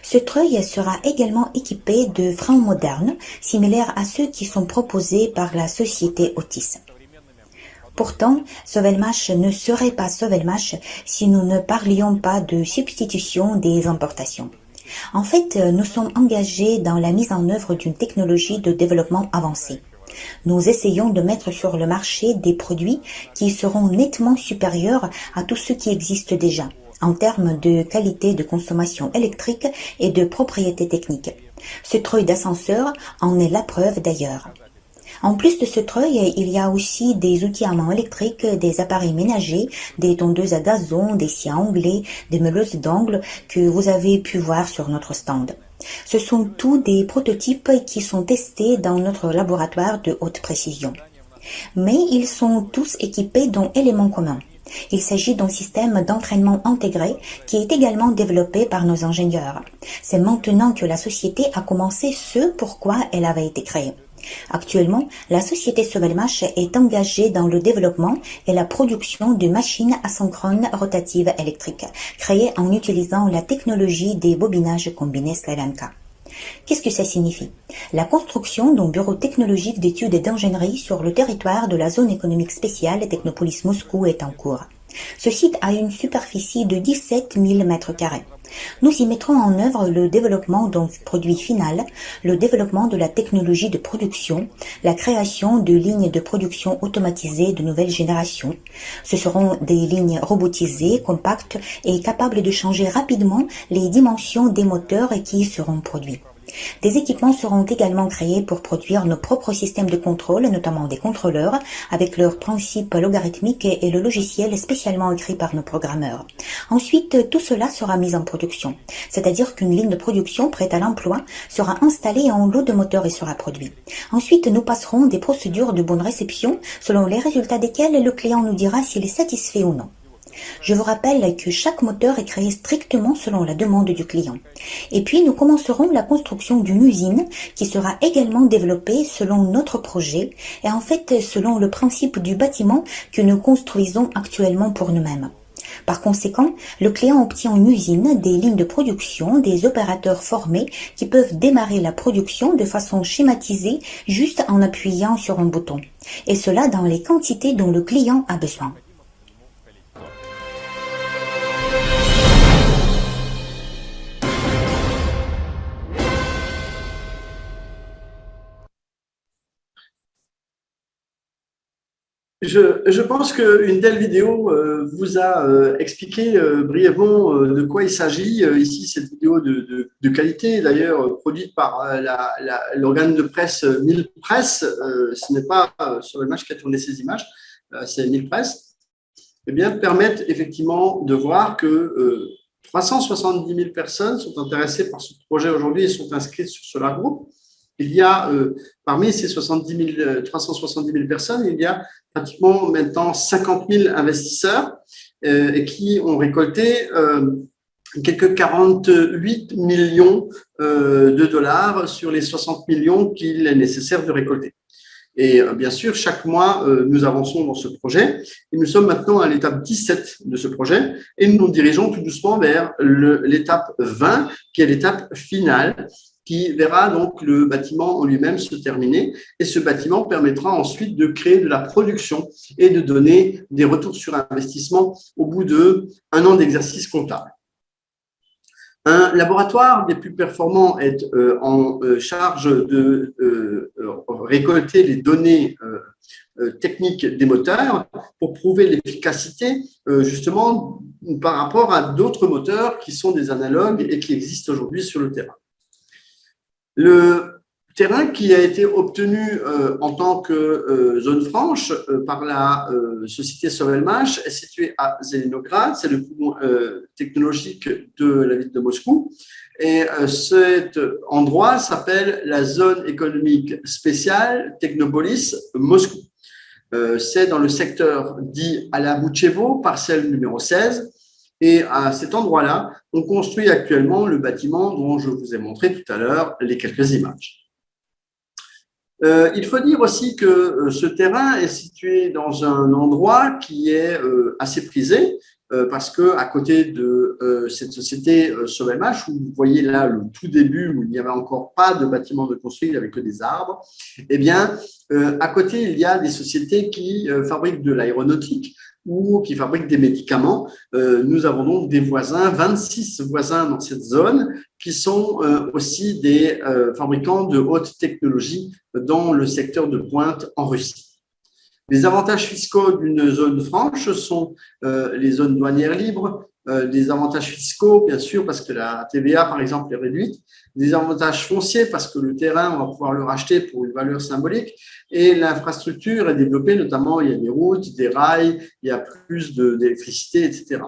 Ce treuil sera également équipé de freins modernes, similaires à ceux qui sont proposés par la société Otis. Pourtant, Sovelmash ne serait pas Sovelmash si nous ne parlions pas de substitution des importations. En fait, nous sommes engagés dans la mise en œuvre d'une technologie de développement avancée. Nous essayons de mettre sur le marché des produits qui seront nettement supérieurs à tout ce qui existe déjà, en termes de qualité de consommation électrique et de propriétés techniques. Ce treuil d'ascenseur en est la preuve d'ailleurs. En plus de ce treuil, il y a aussi des outils à main électriques, des appareils ménagers, des tondeuses à gazon, des scies à onglet, des meuleuses d'ongles que vous avez pu voir sur notre stand. Ce sont tous des prototypes qui sont testés dans notre laboratoire de haute précision. Mais ils sont tous équipés d'un élément commun. Il s'agit d'un système d'entraînement intégré qui est également développé par nos ingénieurs. C'est maintenant que la société a commencé ce pourquoi elle avait été créée. Actuellement, la société Sovelmash est engagée dans le développement et la production de machines asynchrones rotatives électriques, créées en utilisant la technologie des bobinages combinés Slavenka. Qu'est-ce que ça signifie? La construction d'un bureau technologique d'études et d'ingénierie sur le territoire de la zone économique spéciale Technopolis Moscou est en cours. Ce site a une superficie de 17 000 m². Nous y mettrons en œuvre le développement d'un produit final, le développement de la technologie de production, la création de lignes de production automatisées de nouvelle génération. Ce seront des lignes robotisées, compactes et capables de changer rapidement les dimensions des moteurs qui y seront produits. Des équipements seront également créés pour produire nos propres systèmes de contrôle, notamment des contrôleurs, avec leurs principes logarithmiques et le logiciel spécialement écrit par nos programmeurs. Ensuite, tout cela sera mis en production, c'est-à-dire qu'une ligne de production prête à l'emploi sera installée et un lot de moteurs y sera produit. Ensuite, nous passerons des procédures de bonne réception, selon les résultats desquelles le client nous dira s'il est satisfait ou non. Je vous rappelle que chaque moteur est créé strictement selon la demande du client. Et puis, nous commencerons la construction d'une usine qui sera également développée selon notre projet et en fait selon le principe du bâtiment que nous construisons actuellement pour nous-mêmes. Par conséquent, le client obtient une usine, des lignes de production, des opérateurs formés qui peuvent démarrer la production de façon schématisée juste en appuyant sur un bouton. Et cela dans les quantités dont le client a besoin. Je pense qu'une telle vidéo vous a expliqué brièvement de quoi il s'agit. Ici, cette vidéo de qualité, d'ailleurs, produite par l'organe de presse 1000 Presse. Ce n'est pas sur le match qui a tourné ces images, c'est 1000 Presse. Eh bien, permettent effectivement de voir que 370 000 personnes sont intéressées par ce projet aujourd'hui et sont inscrites sur Solar Group. Il y a, parmi ces 370 000 personnes, il y a pratiquement maintenant 50 000 investisseurs qui ont récolté quelques 48 millions de dollars sur les 60 millions qu'il est nécessaire de récolter. Et bien sûr, chaque mois, nous avançons dans ce projet et nous sommes maintenant à l'étape 17 de ce projet et nous nous dirigeons tout doucement vers l'étape 20, qui est l'étape finale, qui verra donc le bâtiment en lui-même se terminer. Et ce bâtiment permettra ensuite de créer de la production et de donner des retours sur investissement au bout d'1 an d'exercice comptable. Un laboratoire des plus performants est en charge de récolter les données techniques des moteurs pour prouver l'efficacité justement par rapport à d'autres moteurs qui sont des analogues et qui existent aujourd'hui sur le terrain. Le terrain qui a été obtenu en tant que zone franche par la société Sovelmash est situé à Zelenograd, c'est le poumon technologique de la ville de Moscou. Et cet endroit s'appelle la zone économique spéciale Technopolis Moscou. C'est dans le secteur dit Alamuchevo, parcelle numéro 16. Et à cet endroit-là, on construit actuellement le bâtiment dont je vous ai montré tout à l'heure les quelques images. Il faut dire aussi que ce terrain est situé dans un endroit qui est assez prisé parce que à côté de cette société Sovelmash, où vous voyez là le tout début où il n'y avait encore pas de bâtiment de construit, il n'y avait que des arbres, eh bien, à côté, il y a des sociétés qui fabriquent de l'aéronautique ou qui fabriquent des médicaments. Nous avons donc des voisins, 26 voisins dans cette zone, qui sont aussi des fabricants de haute technologie dans le secteur de pointe en Russie. Les avantages fiscaux d'une zone franche sont les zones douanières libres, des avantages fiscaux, bien sûr, parce que la TVA, par exemple, est réduite, des avantages fonciers, parce que le terrain, on va pouvoir le racheter pour une valeur symbolique, et l'infrastructure est développée, notamment, il y a des routes, des rails, il y a plus d'électricité, etc.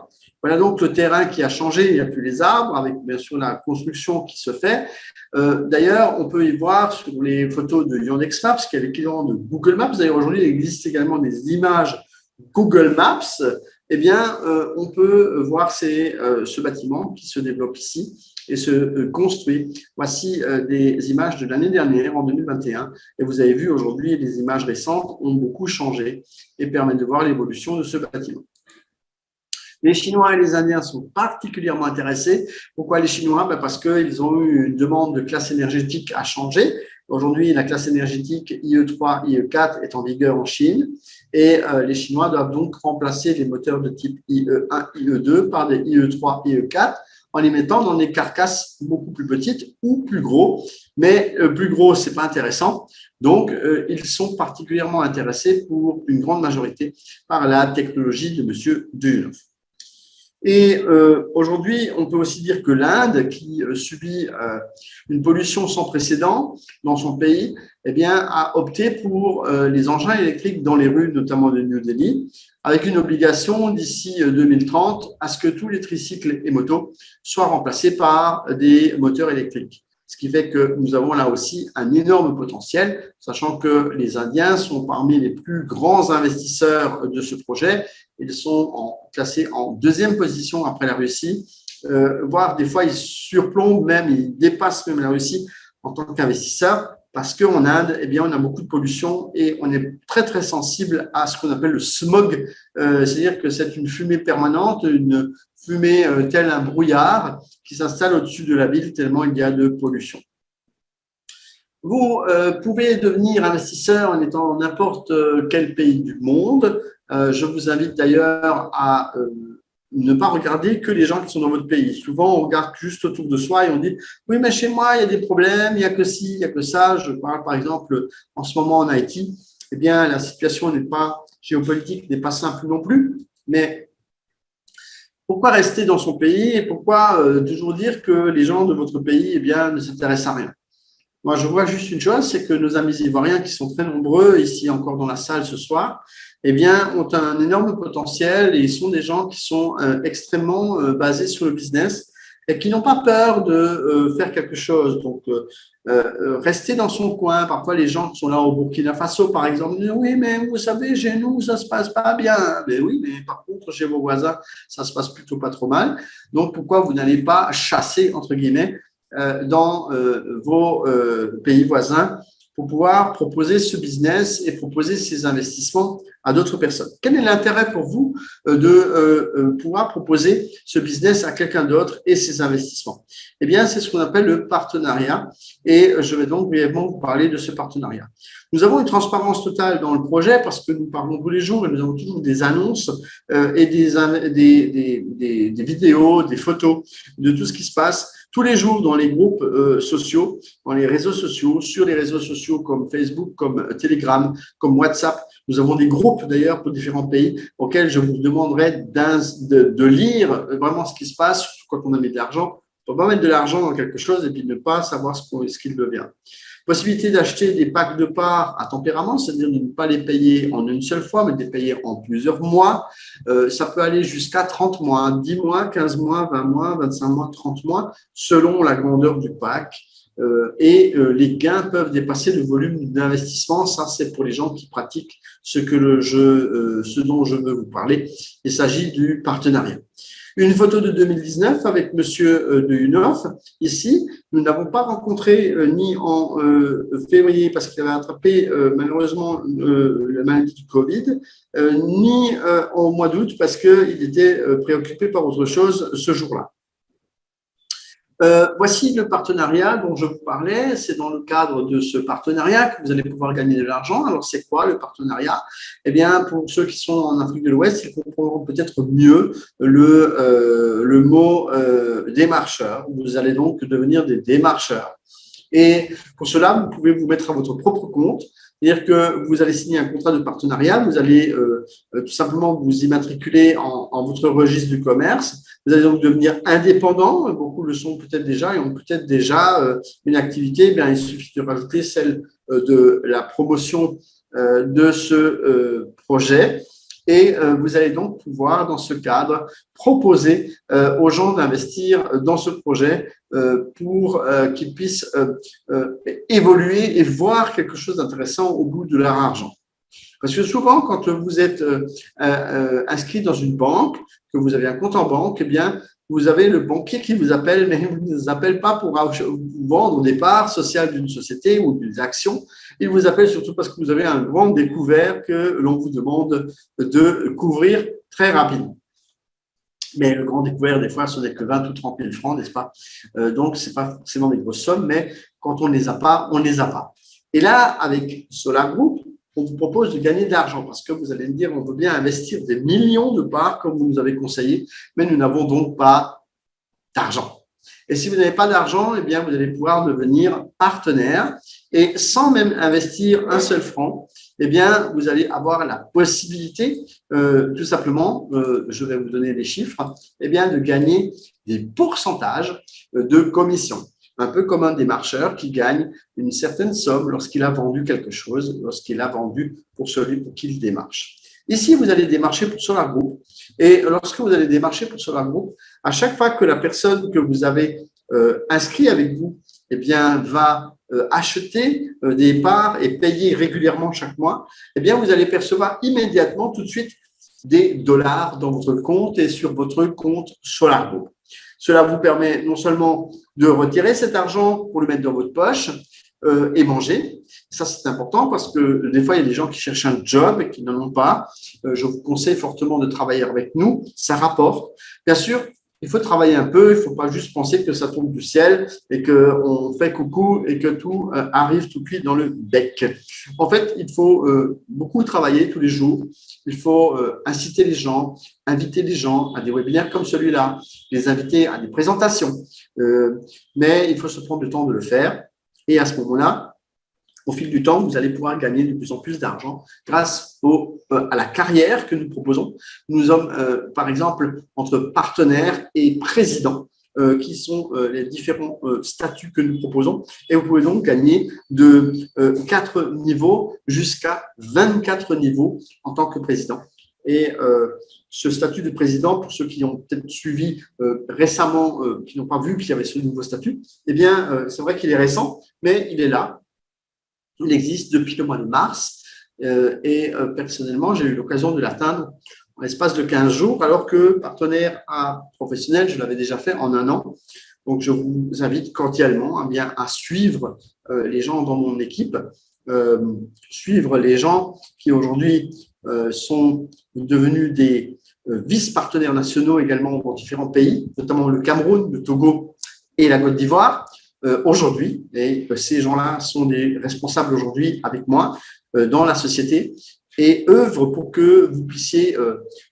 Voilà donc le terrain qui a changé, il n'y a plus les arbres, avec bien sûr la construction qui se fait. D'ailleurs, on peut y voir sur les photos de Yandex Maps, qui est l'équivalent de Google Maps. D'ailleurs, aujourd'hui, il existe également des images Google Maps. Eh bien, on peut voir ce bâtiment qui se développe ici et se construit. Voici des images de l'année dernière, en 2021. Et vous avez vu aujourd'hui, les images récentes ont beaucoup changé et permettent de voir l'évolution de ce bâtiment. Les Chinois et les Indiens sont particulièrement intéressés. Pourquoi les Chinois? Parce qu'ils ont eu une demande de classe énergétique à changer. Aujourd'hui, la classe énergétique IE3, IE4 est en vigueur en Chine et les Chinois doivent donc remplacer les moteurs de type IE1, IE2 par des IE3, IE4 en les mettant dans des carcasses beaucoup plus petites ou plus gros. Mais plus gros, c'est pas intéressant. Donc, ils sont particulièrement intéressés pour une grande majorité par la technologie de M. Duyunov. Et aujourd'hui, on peut aussi dire que l'Inde, qui subit une pollution sans précédent dans son pays, eh bien, a opté pour les engins électriques dans les rues, notamment de New Delhi, avec une obligation d'ici 2030 à ce que tous les tricycles et motos soient remplacés par des moteurs électriques. Ce qui fait que nous avons là aussi un énorme potentiel, sachant que les Indiens sont parmi les plus grands investisseurs de ce projet. Ils sont classés en 2e position après la Russie, voire des fois ils surplombent même, ils dépassent même la Russie en tant qu'investisseur, parce qu'en Inde, eh bien, on a beaucoup de pollution et on est très très sensible à ce qu'on appelle le smog, c'est-à-dire que c'est une fumée permanente, une fumée telle un brouillard qui s'installe au-dessus de la ville tellement il y a de pollution. Vous pouvez devenir investisseur en étant dans n'importe quel pays du monde. Je vous invite d'ailleurs à ne pas regarder que les gens qui sont dans votre pays. Souvent, on regarde juste autour de soi et on dit « Oui, mais chez moi, il y a des problèmes, il n'y a que ci, il n'y a que ça. » Je parle par exemple en ce moment en Haïti. Eh bien, la situation n'est pas géopolitique, n'est pas simple non plus. Mais pourquoi rester dans son pays et pourquoi toujours dire que les gens de votre pays eh bien, ne s'intéressent à rien? Moi, je vois juste une chose, c'est que nos amis ivoiriens qui sont très nombreux ici encore dans la salle ce soir, eh bien, ont un énorme potentiel et ils sont des gens qui sont extrêmement basés sur le business et qui n'ont pas peur de faire quelque chose. Donc, rester dans son coin. Parfois, les gens qui sont là au Burkina Faso, par exemple, disent oui, mais vous savez, chez nous, ça se passe pas bien. Mais oui, mais par contre, chez vos voisins, ça se passe plutôt pas trop mal. Donc, pourquoi vous n'allez pas chasser, entre guillemets, dans vos pays voisins pour pouvoir proposer ce business et proposer ces investissements à d'autres personnes. Quel est l'intérêt pour vous de pouvoir proposer ce business à quelqu'un d'autre et ses investissements? Eh bien, c'est ce qu'on appelle le partenariat et je vais donc brièvement vous parler de ce partenariat. Nous avons une transparence totale dans le projet parce que nous parlons tous les jours et nous avons toujours des annonces et des vidéos, des photos de tout ce qui se passe tous les jours dans les groupes sociaux, dans les réseaux sociaux, sur les réseaux sociaux comme Facebook, comme Telegram, comme WhatsApp. Nous avons des groupes d'ailleurs pour différents pays auxquels je vous demanderai de lire vraiment ce qui se passe, surtout quand on a mis de l'argent. On ne peut pas mettre de l'argent dans quelque chose et puis ne pas savoir ce qu'il devient. Possibilité d'acheter des packs de parts à tempérament, c'est-à-dire de ne pas les payer en une seule fois, mais de les payer en plusieurs mois. Ça peut aller jusqu'à 30 mois, 10 mois, 15 mois, 20 mois, 25 mois, 30 mois, selon la grandeur du pack. Les gains peuvent dépasser le volume d'investissement. Ça, c'est pour les gens qui pratiquent ce dont je veux vous parler. Il s'agit du partenariat. Une photo de 2019 avec Monsieur de Hunoff. Ici, nous n'avons pas rencontré ni en février parce qu'il avait attrapé malheureusement la maladie du Covid, ni au mois d'août parce qu'il était préoccupé par autre chose ce jour-là. Voici le partenariat dont je vous parlais. C'est dans le cadre de ce partenariat que vous allez pouvoir gagner de l'argent. Alors, c'est quoi le partenariat? Eh bien, pour ceux qui sont en Afrique de l'Ouest, ils comprendront peut-être mieux le mot démarcheur. Vous allez donc devenir des démarcheurs. Et pour cela, vous pouvez vous mettre à votre propre compte. C'est-à-dire que vous allez signer un contrat de partenariat, vous allez tout simplement vous immatriculer en votre registre du commerce. Vous allez donc devenir indépendant. Beaucoup le sont peut-être déjà et ont peut-être déjà une activité. Eh bien, il suffit de rajouter celle de la promotion de ce projet. Et vous allez donc pouvoir, dans ce cadre, proposer aux gens d'investir dans ce projet pour qu'ils puissent évoluer et voir quelque chose d'intéressant au bout de leur argent. Parce que souvent, quand vous êtes inscrit dans une banque, que vous avez un compte en banque, eh bien, vous avez le banquier qui vous appelle, mais il ne vous appelle pas pour vous vendre des parts sociales d'une société ou des actions. Il vous appelle surtout parce que vous avez un grand découvert que l'on vous demande de couvrir très rapidement. Mais le grand découvert, des fois, ce n'est que 20 ou 30 000 francs, n'est-ce pas? Donc, ce n'est pas forcément des grosses sommes, mais quand on ne les a pas, on ne les a pas. Et là, avec Solar Group, on vous propose de gagner de l'argent parce que vous allez me dire, on veut bien investir des millions de parts comme vous nous avez conseillé, mais nous n'avons donc pas d'argent. Et si vous n'avez pas d'argent, eh bien, vous allez pouvoir devenir partenaire et sans même investir un seul franc, eh bien, vous allez avoir la possibilité, tout simplement, je vais vous donner les chiffres, eh bien, de gagner des pourcentages de commission. Un peu comme un démarcheur qui gagne une certaine somme lorsqu'il a vendu quelque chose, lorsqu'il a vendu pour celui pour qui il démarche. Ici, vous allez démarcher pour Solar Group. Et lorsque vous allez démarcher pour Solar Group, à chaque fois que la personne que vous avez inscrit avec vous eh bien, va acheter des parts et payer régulièrement chaque mois, eh bien, vous allez percevoir immédiatement tout de suite des dollars dans votre compte et sur votre compte Solar Group. Cela vous permet non seulement de retirer cet argent pour le mettre dans votre poche et manger. Ça, c'est important parce que des fois, il y a des gens qui cherchent un job et qui n'en ont pas. Je vous conseille fortement de travailler avec nous. Ça rapporte. Bien sûr, il faut travailler un peu. Il ne faut pas juste penser que ça tombe du ciel et qu'on fait coucou et que tout arrive tout cuit dans le bec. En fait, il faut beaucoup travailler tous les jours. Il faut inciter les gens, inviter les gens à des webinaires comme celui-là, les inviter à des présentations. Mais il faut se prendre le temps de le faire. Et à ce moment-là, au fil du temps, vous allez pouvoir gagner de plus en plus d'argent grâce à la carrière que nous proposons. Nous sommes, par exemple, entre partenaires et présidents, qui sont les différents statuts que nous proposons. Et vous pouvez donc gagner de 4 niveaux jusqu'à 24 niveaux en tant que président. Et ce statut de président, pour ceux qui ont peut-être suivi récemment, qui n'ont pas vu qu'il y avait ce nouveau statut, eh bien, c'est vrai qu'il est récent, mais il est là. Il existe depuis le mois de mars et personnellement, j'ai eu l'occasion de l'atteindre en l'espace de 15 jours, alors que partenaire à professionnel, je l'avais déjà fait en 1 an. Donc, je vous invite cordialement à suivre les gens dans mon équipe, suivre les gens qui aujourd'hui sont devenus des vice-partenaires nationaux également dans différents pays, notamment le Cameroun, le Togo et la Côte d'Ivoire aujourd'hui. Et ces gens-là sont des responsables aujourd'hui avec moi dans la société et œuvrent pour que vous puissiez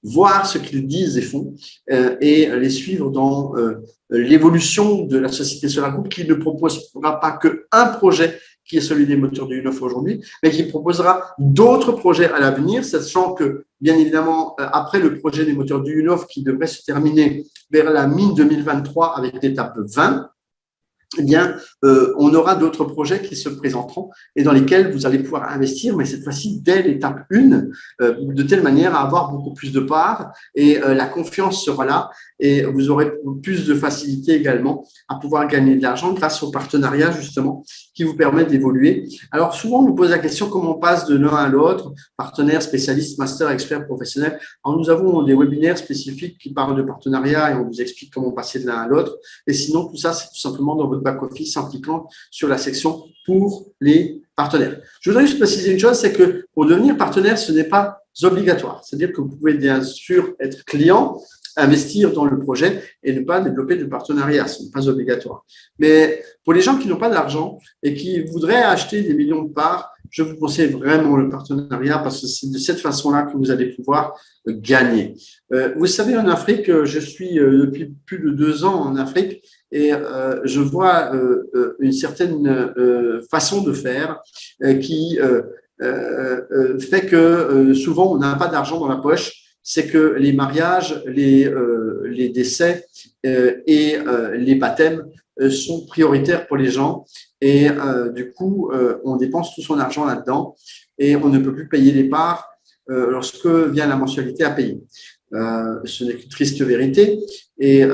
voir ce qu'ils disent et font et les suivre dans l'évolution de la société Solar Group, qui ne proposera pas qu'un projet qui est celui des moteurs du U9 aujourd'hui, mais qui proposera d'autres projets à l'avenir, sachant que, bien évidemment, après le projet des moteurs du U9 qui devrait se terminer vers la mi-2023 avec l'étape 20, eh bien, on aura d'autres projets qui se présenteront et dans lesquels vous allez pouvoir investir, mais cette fois-ci dès l'étape 1, de telle manière à avoir beaucoup plus de parts et la confiance sera là et vous aurez plus de facilité également à pouvoir gagner de l'argent grâce au partenariat justement qui vous permet d'évoluer. Alors souvent on nous pose la question comment on passe de l'un à l'autre, partenaire, spécialiste, master, expert, professionnel. Alors nous avons des webinaires spécifiques qui parlent de partenariat et on vous explique comment passer de l'un à l'autre. Et sinon tout ça c'est tout simplement dans votre back-office en cliquant sur la section pour les partenaires. Je voudrais juste préciser une chose, c'est que pour devenir partenaire, ce n'est pas obligatoire. C'est-à-dire que vous pouvez bien sûr être client, investir dans le projet et ne pas développer de partenariat. Ce n'est pas obligatoire. Mais pour les gens qui n'ont pas d'argent et qui voudraient acheter des millions de parts, je vous conseille vraiment le partenariat parce que c'est de cette façon-là que vous allez pouvoir gagner. Vous savez, en Afrique, je suis depuis plus de 2 ans en Afrique et je vois une certaine façon de faire qui fait que souvent on n'a pas d'argent dans la poche. C'est que les mariages, les décès et les baptêmes sont prioritaires pour les gens et du coup on dépense tout son argent là-dedans et on ne peut plus payer les parts lorsque vient la mensualité à payer. Ce n'est qu'une triste vérité et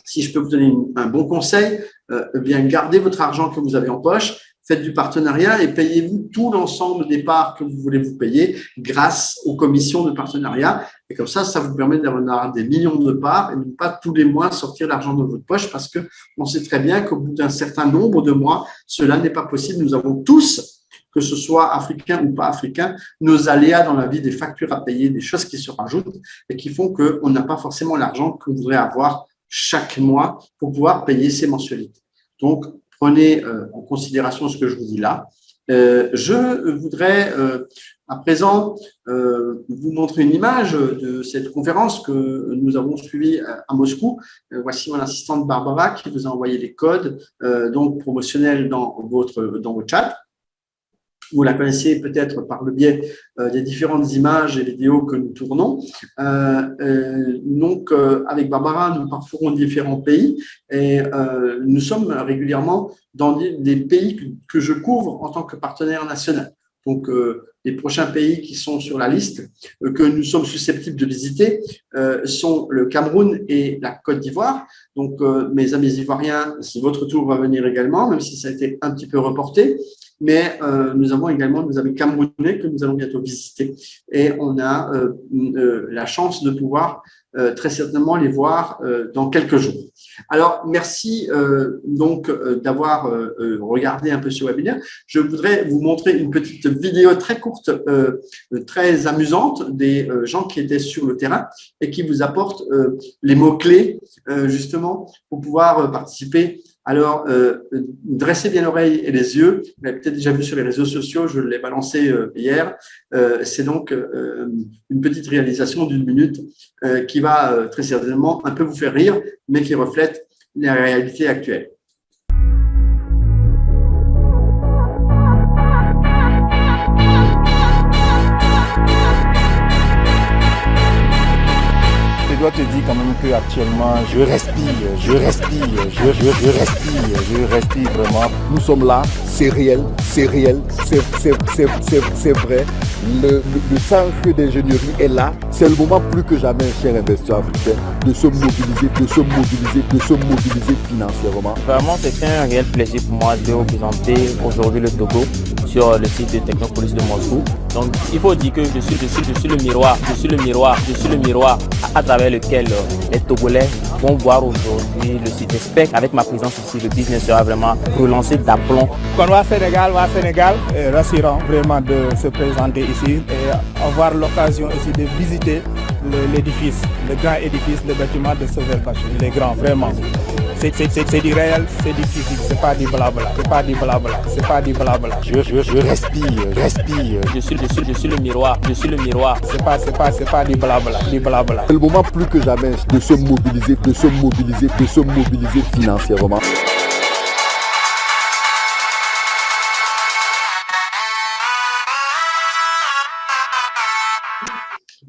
si je peux vous donner un bon conseil, eh bien gardez votre argent que vous avez en poche. Faites du partenariat et payez-vous tout l'ensemble des parts que vous voulez vous payer grâce aux commissions de partenariat. Et comme ça vous permet d'avoir des millions de parts et de ne pas tous les mois sortir l'argent de votre poche parce qu'on sait très bien qu'au bout d'un certain nombre de mois, cela n'est pas possible. Nous avons tous, que ce soit africain ou pas africain, nos aléas dans la vie, des factures à payer, des choses qui se rajoutent et qui font qu'on n'a pas forcément l'argent qu'on voudrait avoir chaque mois pour pouvoir payer ses mensualités. Donc, prenez en considération ce que je vous dis là. Je voudrais à présent vous montrer une image de cette conférence que nous avons suivie à Moscou. Voici mon assistante Barbara qui vous a envoyé les codes donc promotionnels dans vos chats. Vous la connaissez peut-être par le biais des différentes images et vidéos que nous tournons. Donc, avec Barbara, nous parcourons différents pays et nous sommes régulièrement dans des pays que je couvre en tant que partenaire national. Donc, les prochains pays qui sont sur la liste que nous sommes susceptibles de visiter sont le Cameroun et la Côte d'Ivoire. Donc, mes amis ivoiriens, votre tour va venir également, même si ça a été un petit peu reporté. Mais nous avons également nos amis camerounais que nous allons bientôt visiter et on a la chance de pouvoir très certainement les voir dans quelques jours. Alors, merci donc d'avoir regardé un peu ce webinaire. Je voudrais vous montrer une petite vidéo très courte, très amusante des gens qui étaient sur le terrain et qui vous apportent les mots-clés justement pour pouvoir participer. Alors, dressez bien l'oreille et les yeux. Vous l'avez peut-être déjà vu sur les réseaux sociaux, je l'ai balancé hier. C'est donc une petite réalisation d'1 minute qui va très certainement un peu vous faire rire, mais qui reflète la réalité actuelle. Je dois te dire quand même qu'actuellement, je respire vraiment. Nous sommes là, c'est réel, c'est vrai. Le centre d'ingénierie est là. C'est le moment plus que jamais, cher investisseur africain, de se mobiliser financièrement. Vraiment, c'est un réel plaisir pour moi de représenter aujourd'hui le Togo sur le site de Technopolis de Moscou. Donc il faut dire que je suis le miroir à travers lequel les Togolais vont voir aujourd'hui le site. J'espère qu'avec ma présence ici, le business sera vraiment relancé d'aplomb. Quand on va à Sénégal, rassurant vraiment de se présenter ici et avoir l'occasion aussi de visiter l'édifice, le grand édifice, le bâtiment de Sauvel Bachir. Il est grand, vraiment. C'est du réel, c'est du physique, c'est pas du blabla, c'est pas du blabla, c'est pas du blabla. Je respire. Je suis le miroir. C'est pas du blabla, du blabla. C'est le moment plus que jamais de se mobiliser financièrement.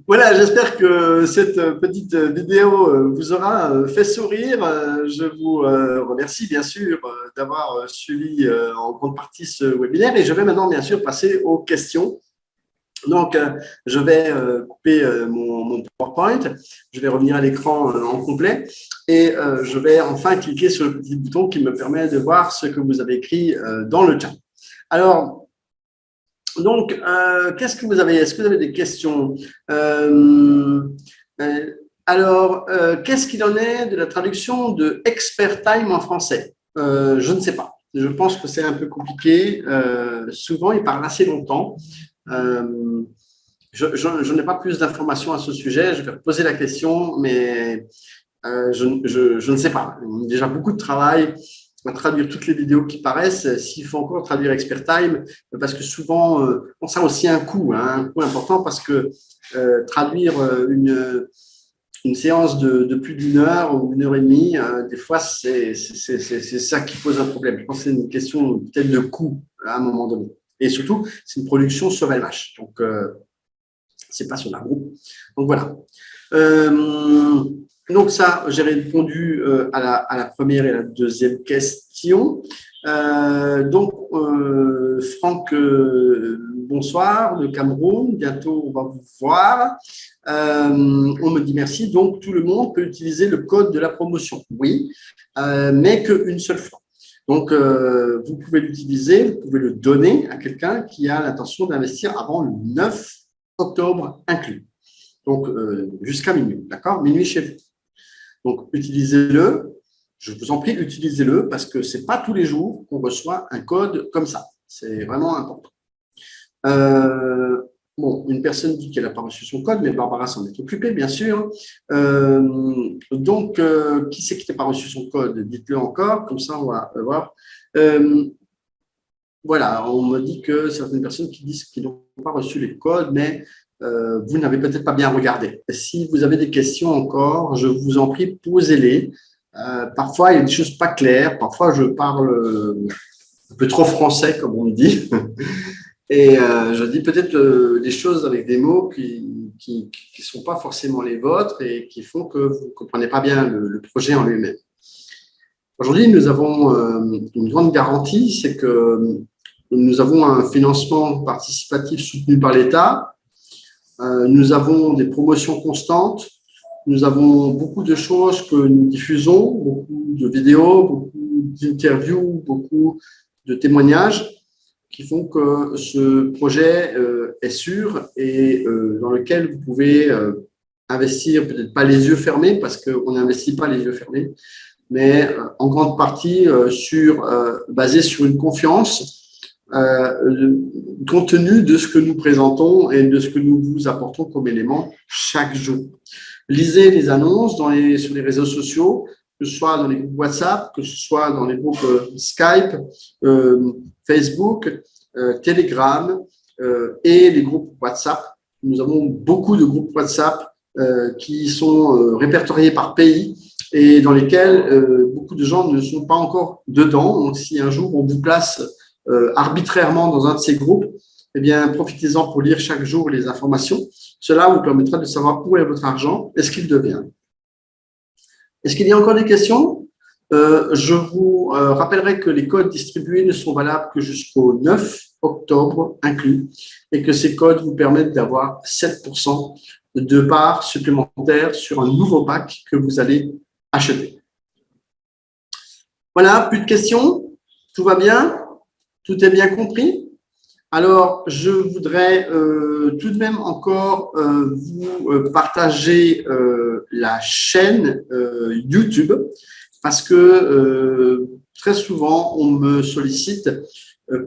Voilà, j'espère que cette petite vidéo vous aura fait sourire. Je vous remercie bien sûr d'avoir suivi en grande partie ce webinaire et je vais maintenant bien sûr passer aux questions. Donc, je vais couper mon PowerPoint, je vais revenir à l'écran en complet et je vais enfin cliquer sur le petit bouton qui me permet de voir ce que vous avez écrit dans le chat. Alors, donc, qu'est-ce que vous avez? Est-ce que vous avez des questions? Qu'est-ce qu'il en est de la traduction de Expert Time en français? Je ne sais pas. Je pense que c'est un peu compliqué. Souvent, il parle assez longtemps. Je n'ai pas plus d'informations à ce sujet. Je vais poser la question, mais je ne sais pas. Il y a déjà beaucoup de travail à traduire toutes les vidéos qui paraissent, s'il faut encore traduire Expert Time, parce que souvent, ça a aussi un coût important, parce que traduire une séance de plus d'une heure ou 1h30, des fois, c'est ça qui pose un problème. Je pense que c'est une question peut-être de coût à un moment donné. Et surtout, c'est une production sur LVMH, donc c'est pas sur la groupe. Donc voilà. Donc ça, j'ai répondu à la première et la deuxième question. Franck, bonsoir, de Cameroun. Bientôt, on va vous voir. On me dit merci. Donc, tout le monde peut utiliser le code de la promotion. Oui, mais qu'une seule fois. Donc, vous pouvez l'utiliser, vous pouvez le donner à quelqu'un qui a l'intention d'investir avant le 9 octobre inclus. Donc, jusqu'à minuit, d'accord? Minuit chez vous. Donc, utilisez-le. Je vous en prie, utilisez-le parce que ce n'est pas tous les jours qu'on reçoit un code comme ça. C'est vraiment important. Une personne dit qu'elle n'a pas reçu son code, mais Barbara s'en est occupée, bien sûr. Qui c'est qui n'a pas reçu son code? Dites-le encore, comme ça, on va voir. Voilà, on me dit que certaines personnes qui disent qu'ils n'ont pas reçu les codes, mais vous n'avez peut-être pas bien regardé. Si vous avez des questions encore, je vous en prie, posez-les. Parfois, il y a des choses pas claires. Parfois, je parle un peu trop français, comme on me dit. Et je dis peut-être des choses avec des mots qui sont pas forcément les vôtres et qui font que vous ne comprenez pas bien le projet en lui-même. Aujourd'hui, nous avons une grande garantie, c'est que nous avons un financement participatif soutenu par l'État. Nous avons des promotions constantes. Nous avons beaucoup de choses que nous diffusons, beaucoup de vidéos, beaucoup d'interviews, beaucoup de témoignages qui font que ce projet est sûr et dans lequel vous pouvez investir, peut-être pas les yeux fermés, parce qu'on n'investit pas les yeux fermés, mais en grande partie basé sur une confiance compte tenu de ce que nous présentons et de ce que nous vous apportons comme éléments chaque jour. Lisez les annonces sur les réseaux sociaux, que ce soit dans les groupes WhatsApp, que ce soit dans les groupes Skype, Facebook, Telegram et les groupes WhatsApp. Nous avons beaucoup de groupes WhatsApp qui sont répertoriés par pays et dans lesquels beaucoup de gens ne sont pas encore dedans. Donc, si un jour on vous place arbitrairement dans un de ces groupes, eh bien, profitez-en pour lire chaque jour les informations. Cela vous permettra de savoir où est votre argent et ce qu'il devient. Est-ce qu'il y a encore des questions? Je vous rappellerai que les codes distribués ne sont valables que jusqu'au 9 octobre inclus et que ces codes vous permettent d'avoir 7% de parts supplémentaires sur un nouveau pack que vous allez acheter. Voilà, plus de questions? Tout va bien? Tout est bien compris? Alors, je voudrais tout de même encore vous partager la chaîne YouTube parce que très souvent, on me sollicite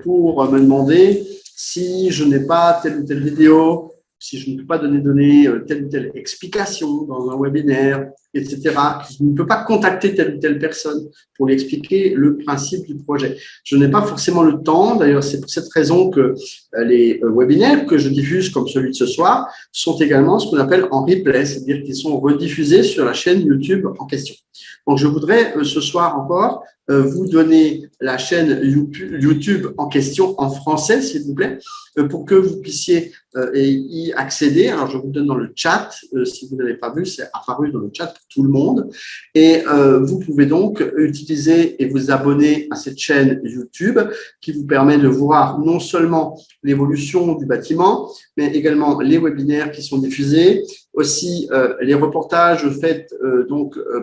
pour me demander si je n'ai pas telle ou telle vidéo, si je ne peux pas donner telle ou telle explication dans un webinaire, etc. Je ne peux pas contacter telle ou telle personne pour lui expliquer le principe du projet. Je n'ai pas forcément le temps. D'ailleurs, c'est pour cette raison que les webinaires que je diffuse, comme celui de ce soir, sont également ce qu'on appelle en replay, c'est-à-dire qu'ils sont rediffusés sur la chaîne YouTube en question. Donc, je voudrais ce soir encore vous donner la chaîne YouTube en question en français, s'il vous plaît, pour que vous puissiez y accéder. Alors, je vous donne dans le chat. Si vous n'avez pas vu, c'est apparu dans le chat pour tout le monde. Et vous pouvez donc utiliser et vous abonner à cette chaîne YouTube qui vous permet de voir non seulement l'évolution du bâtiment, mais également les webinaires qui sont diffusés, aussi les reportages faits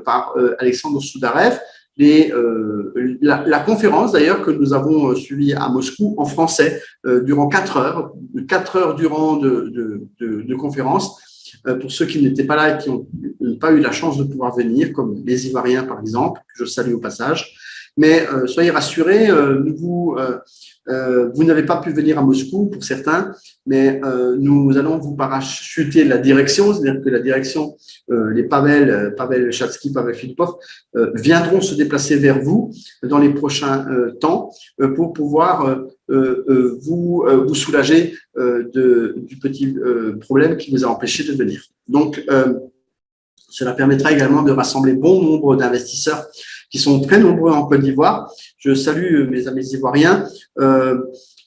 par Alexandre Soudarev, la conférence d'ailleurs que nous avons suivie à Moscou en français durant 4 heures, 4 heures durant de conférence, pour ceux qui n'étaient pas là et qui n'ont pas eu la chance de pouvoir venir, comme les Ivoiriens par exemple, que je salue au passage. Mais soyez rassurés, vous n'avez pas pu venir à Moscou pour certains, mais nous allons vous parachuter la direction, c'est-à-dire que la direction, les Pavel Chatsky, Pavel Filipov, viendront se déplacer vers vous dans les prochains temps pour pouvoir vous soulager du petit problème qui vous a empêché de venir. Donc, cela permettra également de rassembler bon nombre d'investisseurs qui sont très nombreux en Côte d'Ivoire. Je salue mes amis ivoiriens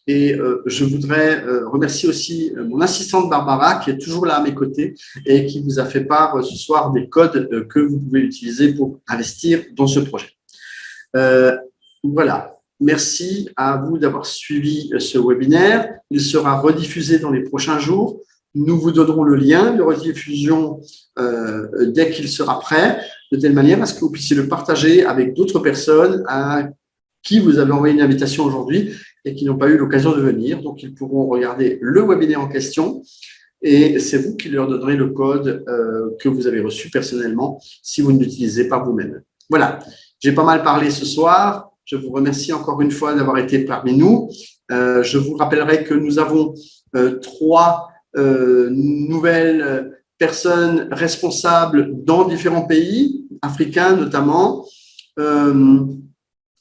et je voudrais remercier aussi mon assistante Barbara qui est toujours là à mes côtés et qui vous a fait part ce soir des codes que vous pouvez utiliser pour investir dans ce projet. Voilà. Merci à vous d'avoir suivi ce webinaire. Il sera rediffusé dans les prochains jours. Nous vous donnerons le lien de rediffusion dès qu'il sera prêt, de telle manière à ce que vous puissiez le partager avec d'autres personnes à qui vous avez envoyé une invitation aujourd'hui et qui n'ont pas eu l'occasion de venir. Donc, ils pourront regarder le webinaire en question et c'est vous qui leur donnerez le code que vous avez reçu personnellement si vous ne l'utilisez pas vous-même. Voilà, j'ai pas mal parlé ce soir. Je vous remercie encore une fois d'avoir été parmi nous. Je vous rappellerai que nous avons 3 nouvelles personnes responsables dans différents pays, africains notamment.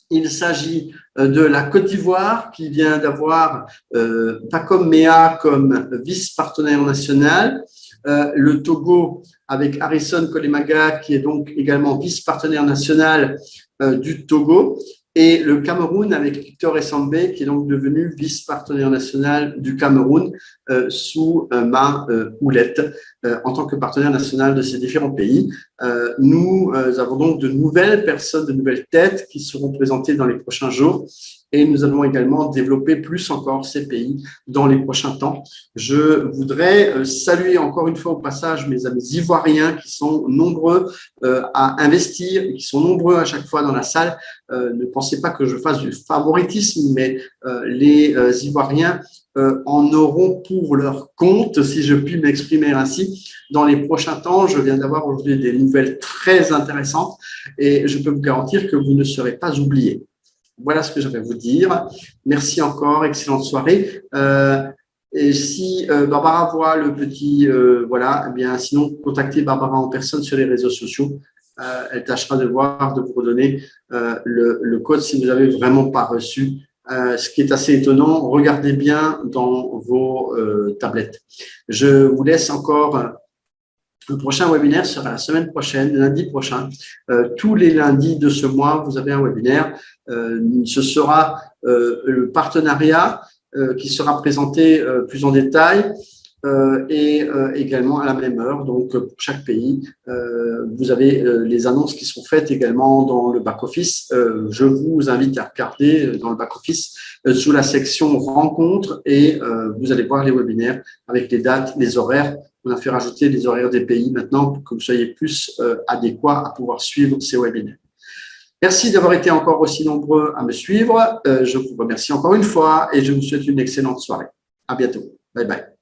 Il s'agit de la Côte d'Ivoire qui vient d'avoir Pacom Mea comme vice-partenaire national, le Togo avec Harrison Kolemaga qui est donc également vice-partenaire national du Togo, et le Cameroun avec Victor Essambé qui est donc devenu vice-partenaire national du Cameroun sous ma houlette en tant que partenaire national de ces différents pays. Nous avons donc de nouvelles personnes, de nouvelles têtes qui seront présentées dans les prochains jours et nous allons également développer plus encore ces pays dans les prochains temps. Je voudrais saluer encore une fois au passage mes amis ivoiriens qui sont nombreux à investir et qui sont nombreux à chaque fois dans la salle. Ne pensez pas que je fasse du favoritisme, mais les Ivoiriens en auront pour leur compte, si je puis m'exprimer ainsi, dans les prochains temps. Je viens d'avoir aujourd'hui des nouvelles très intéressantes et je peux vous garantir que vous ne serez pas oubliés. Voilà ce que j'avais à vous dire. Merci encore, excellente soirée. Et si Barbara voit le petit, voilà, eh bien, sinon, contactez Barbara en personne sur les réseaux sociaux. Elle tâchera de vous redonner le code si vous n'avez vraiment pas reçu. Ce qui est assez étonnant, regardez bien dans vos tablettes. Je vous laisse encore. Le prochain webinaire sera la semaine prochaine, lundi prochain. Tous les lundis de ce mois, vous avez un webinaire. Ce sera le partenariat qui sera présenté plus en détail et également à la même heure. Donc, pour chaque pays, vous avez les annonces qui sont faites également dans le back-office. Je vous invite à regarder dans le back-office sous la section rencontres et vous allez voir les webinaires avec les dates, les horaires. On a fait rajouter les horaires des pays maintenant pour que vous soyez plus adéquats à pouvoir suivre ces webinaires. Merci d'avoir été encore aussi nombreux à me suivre. Je vous remercie encore une fois et je vous souhaite une excellente soirée. À bientôt. Bye bye.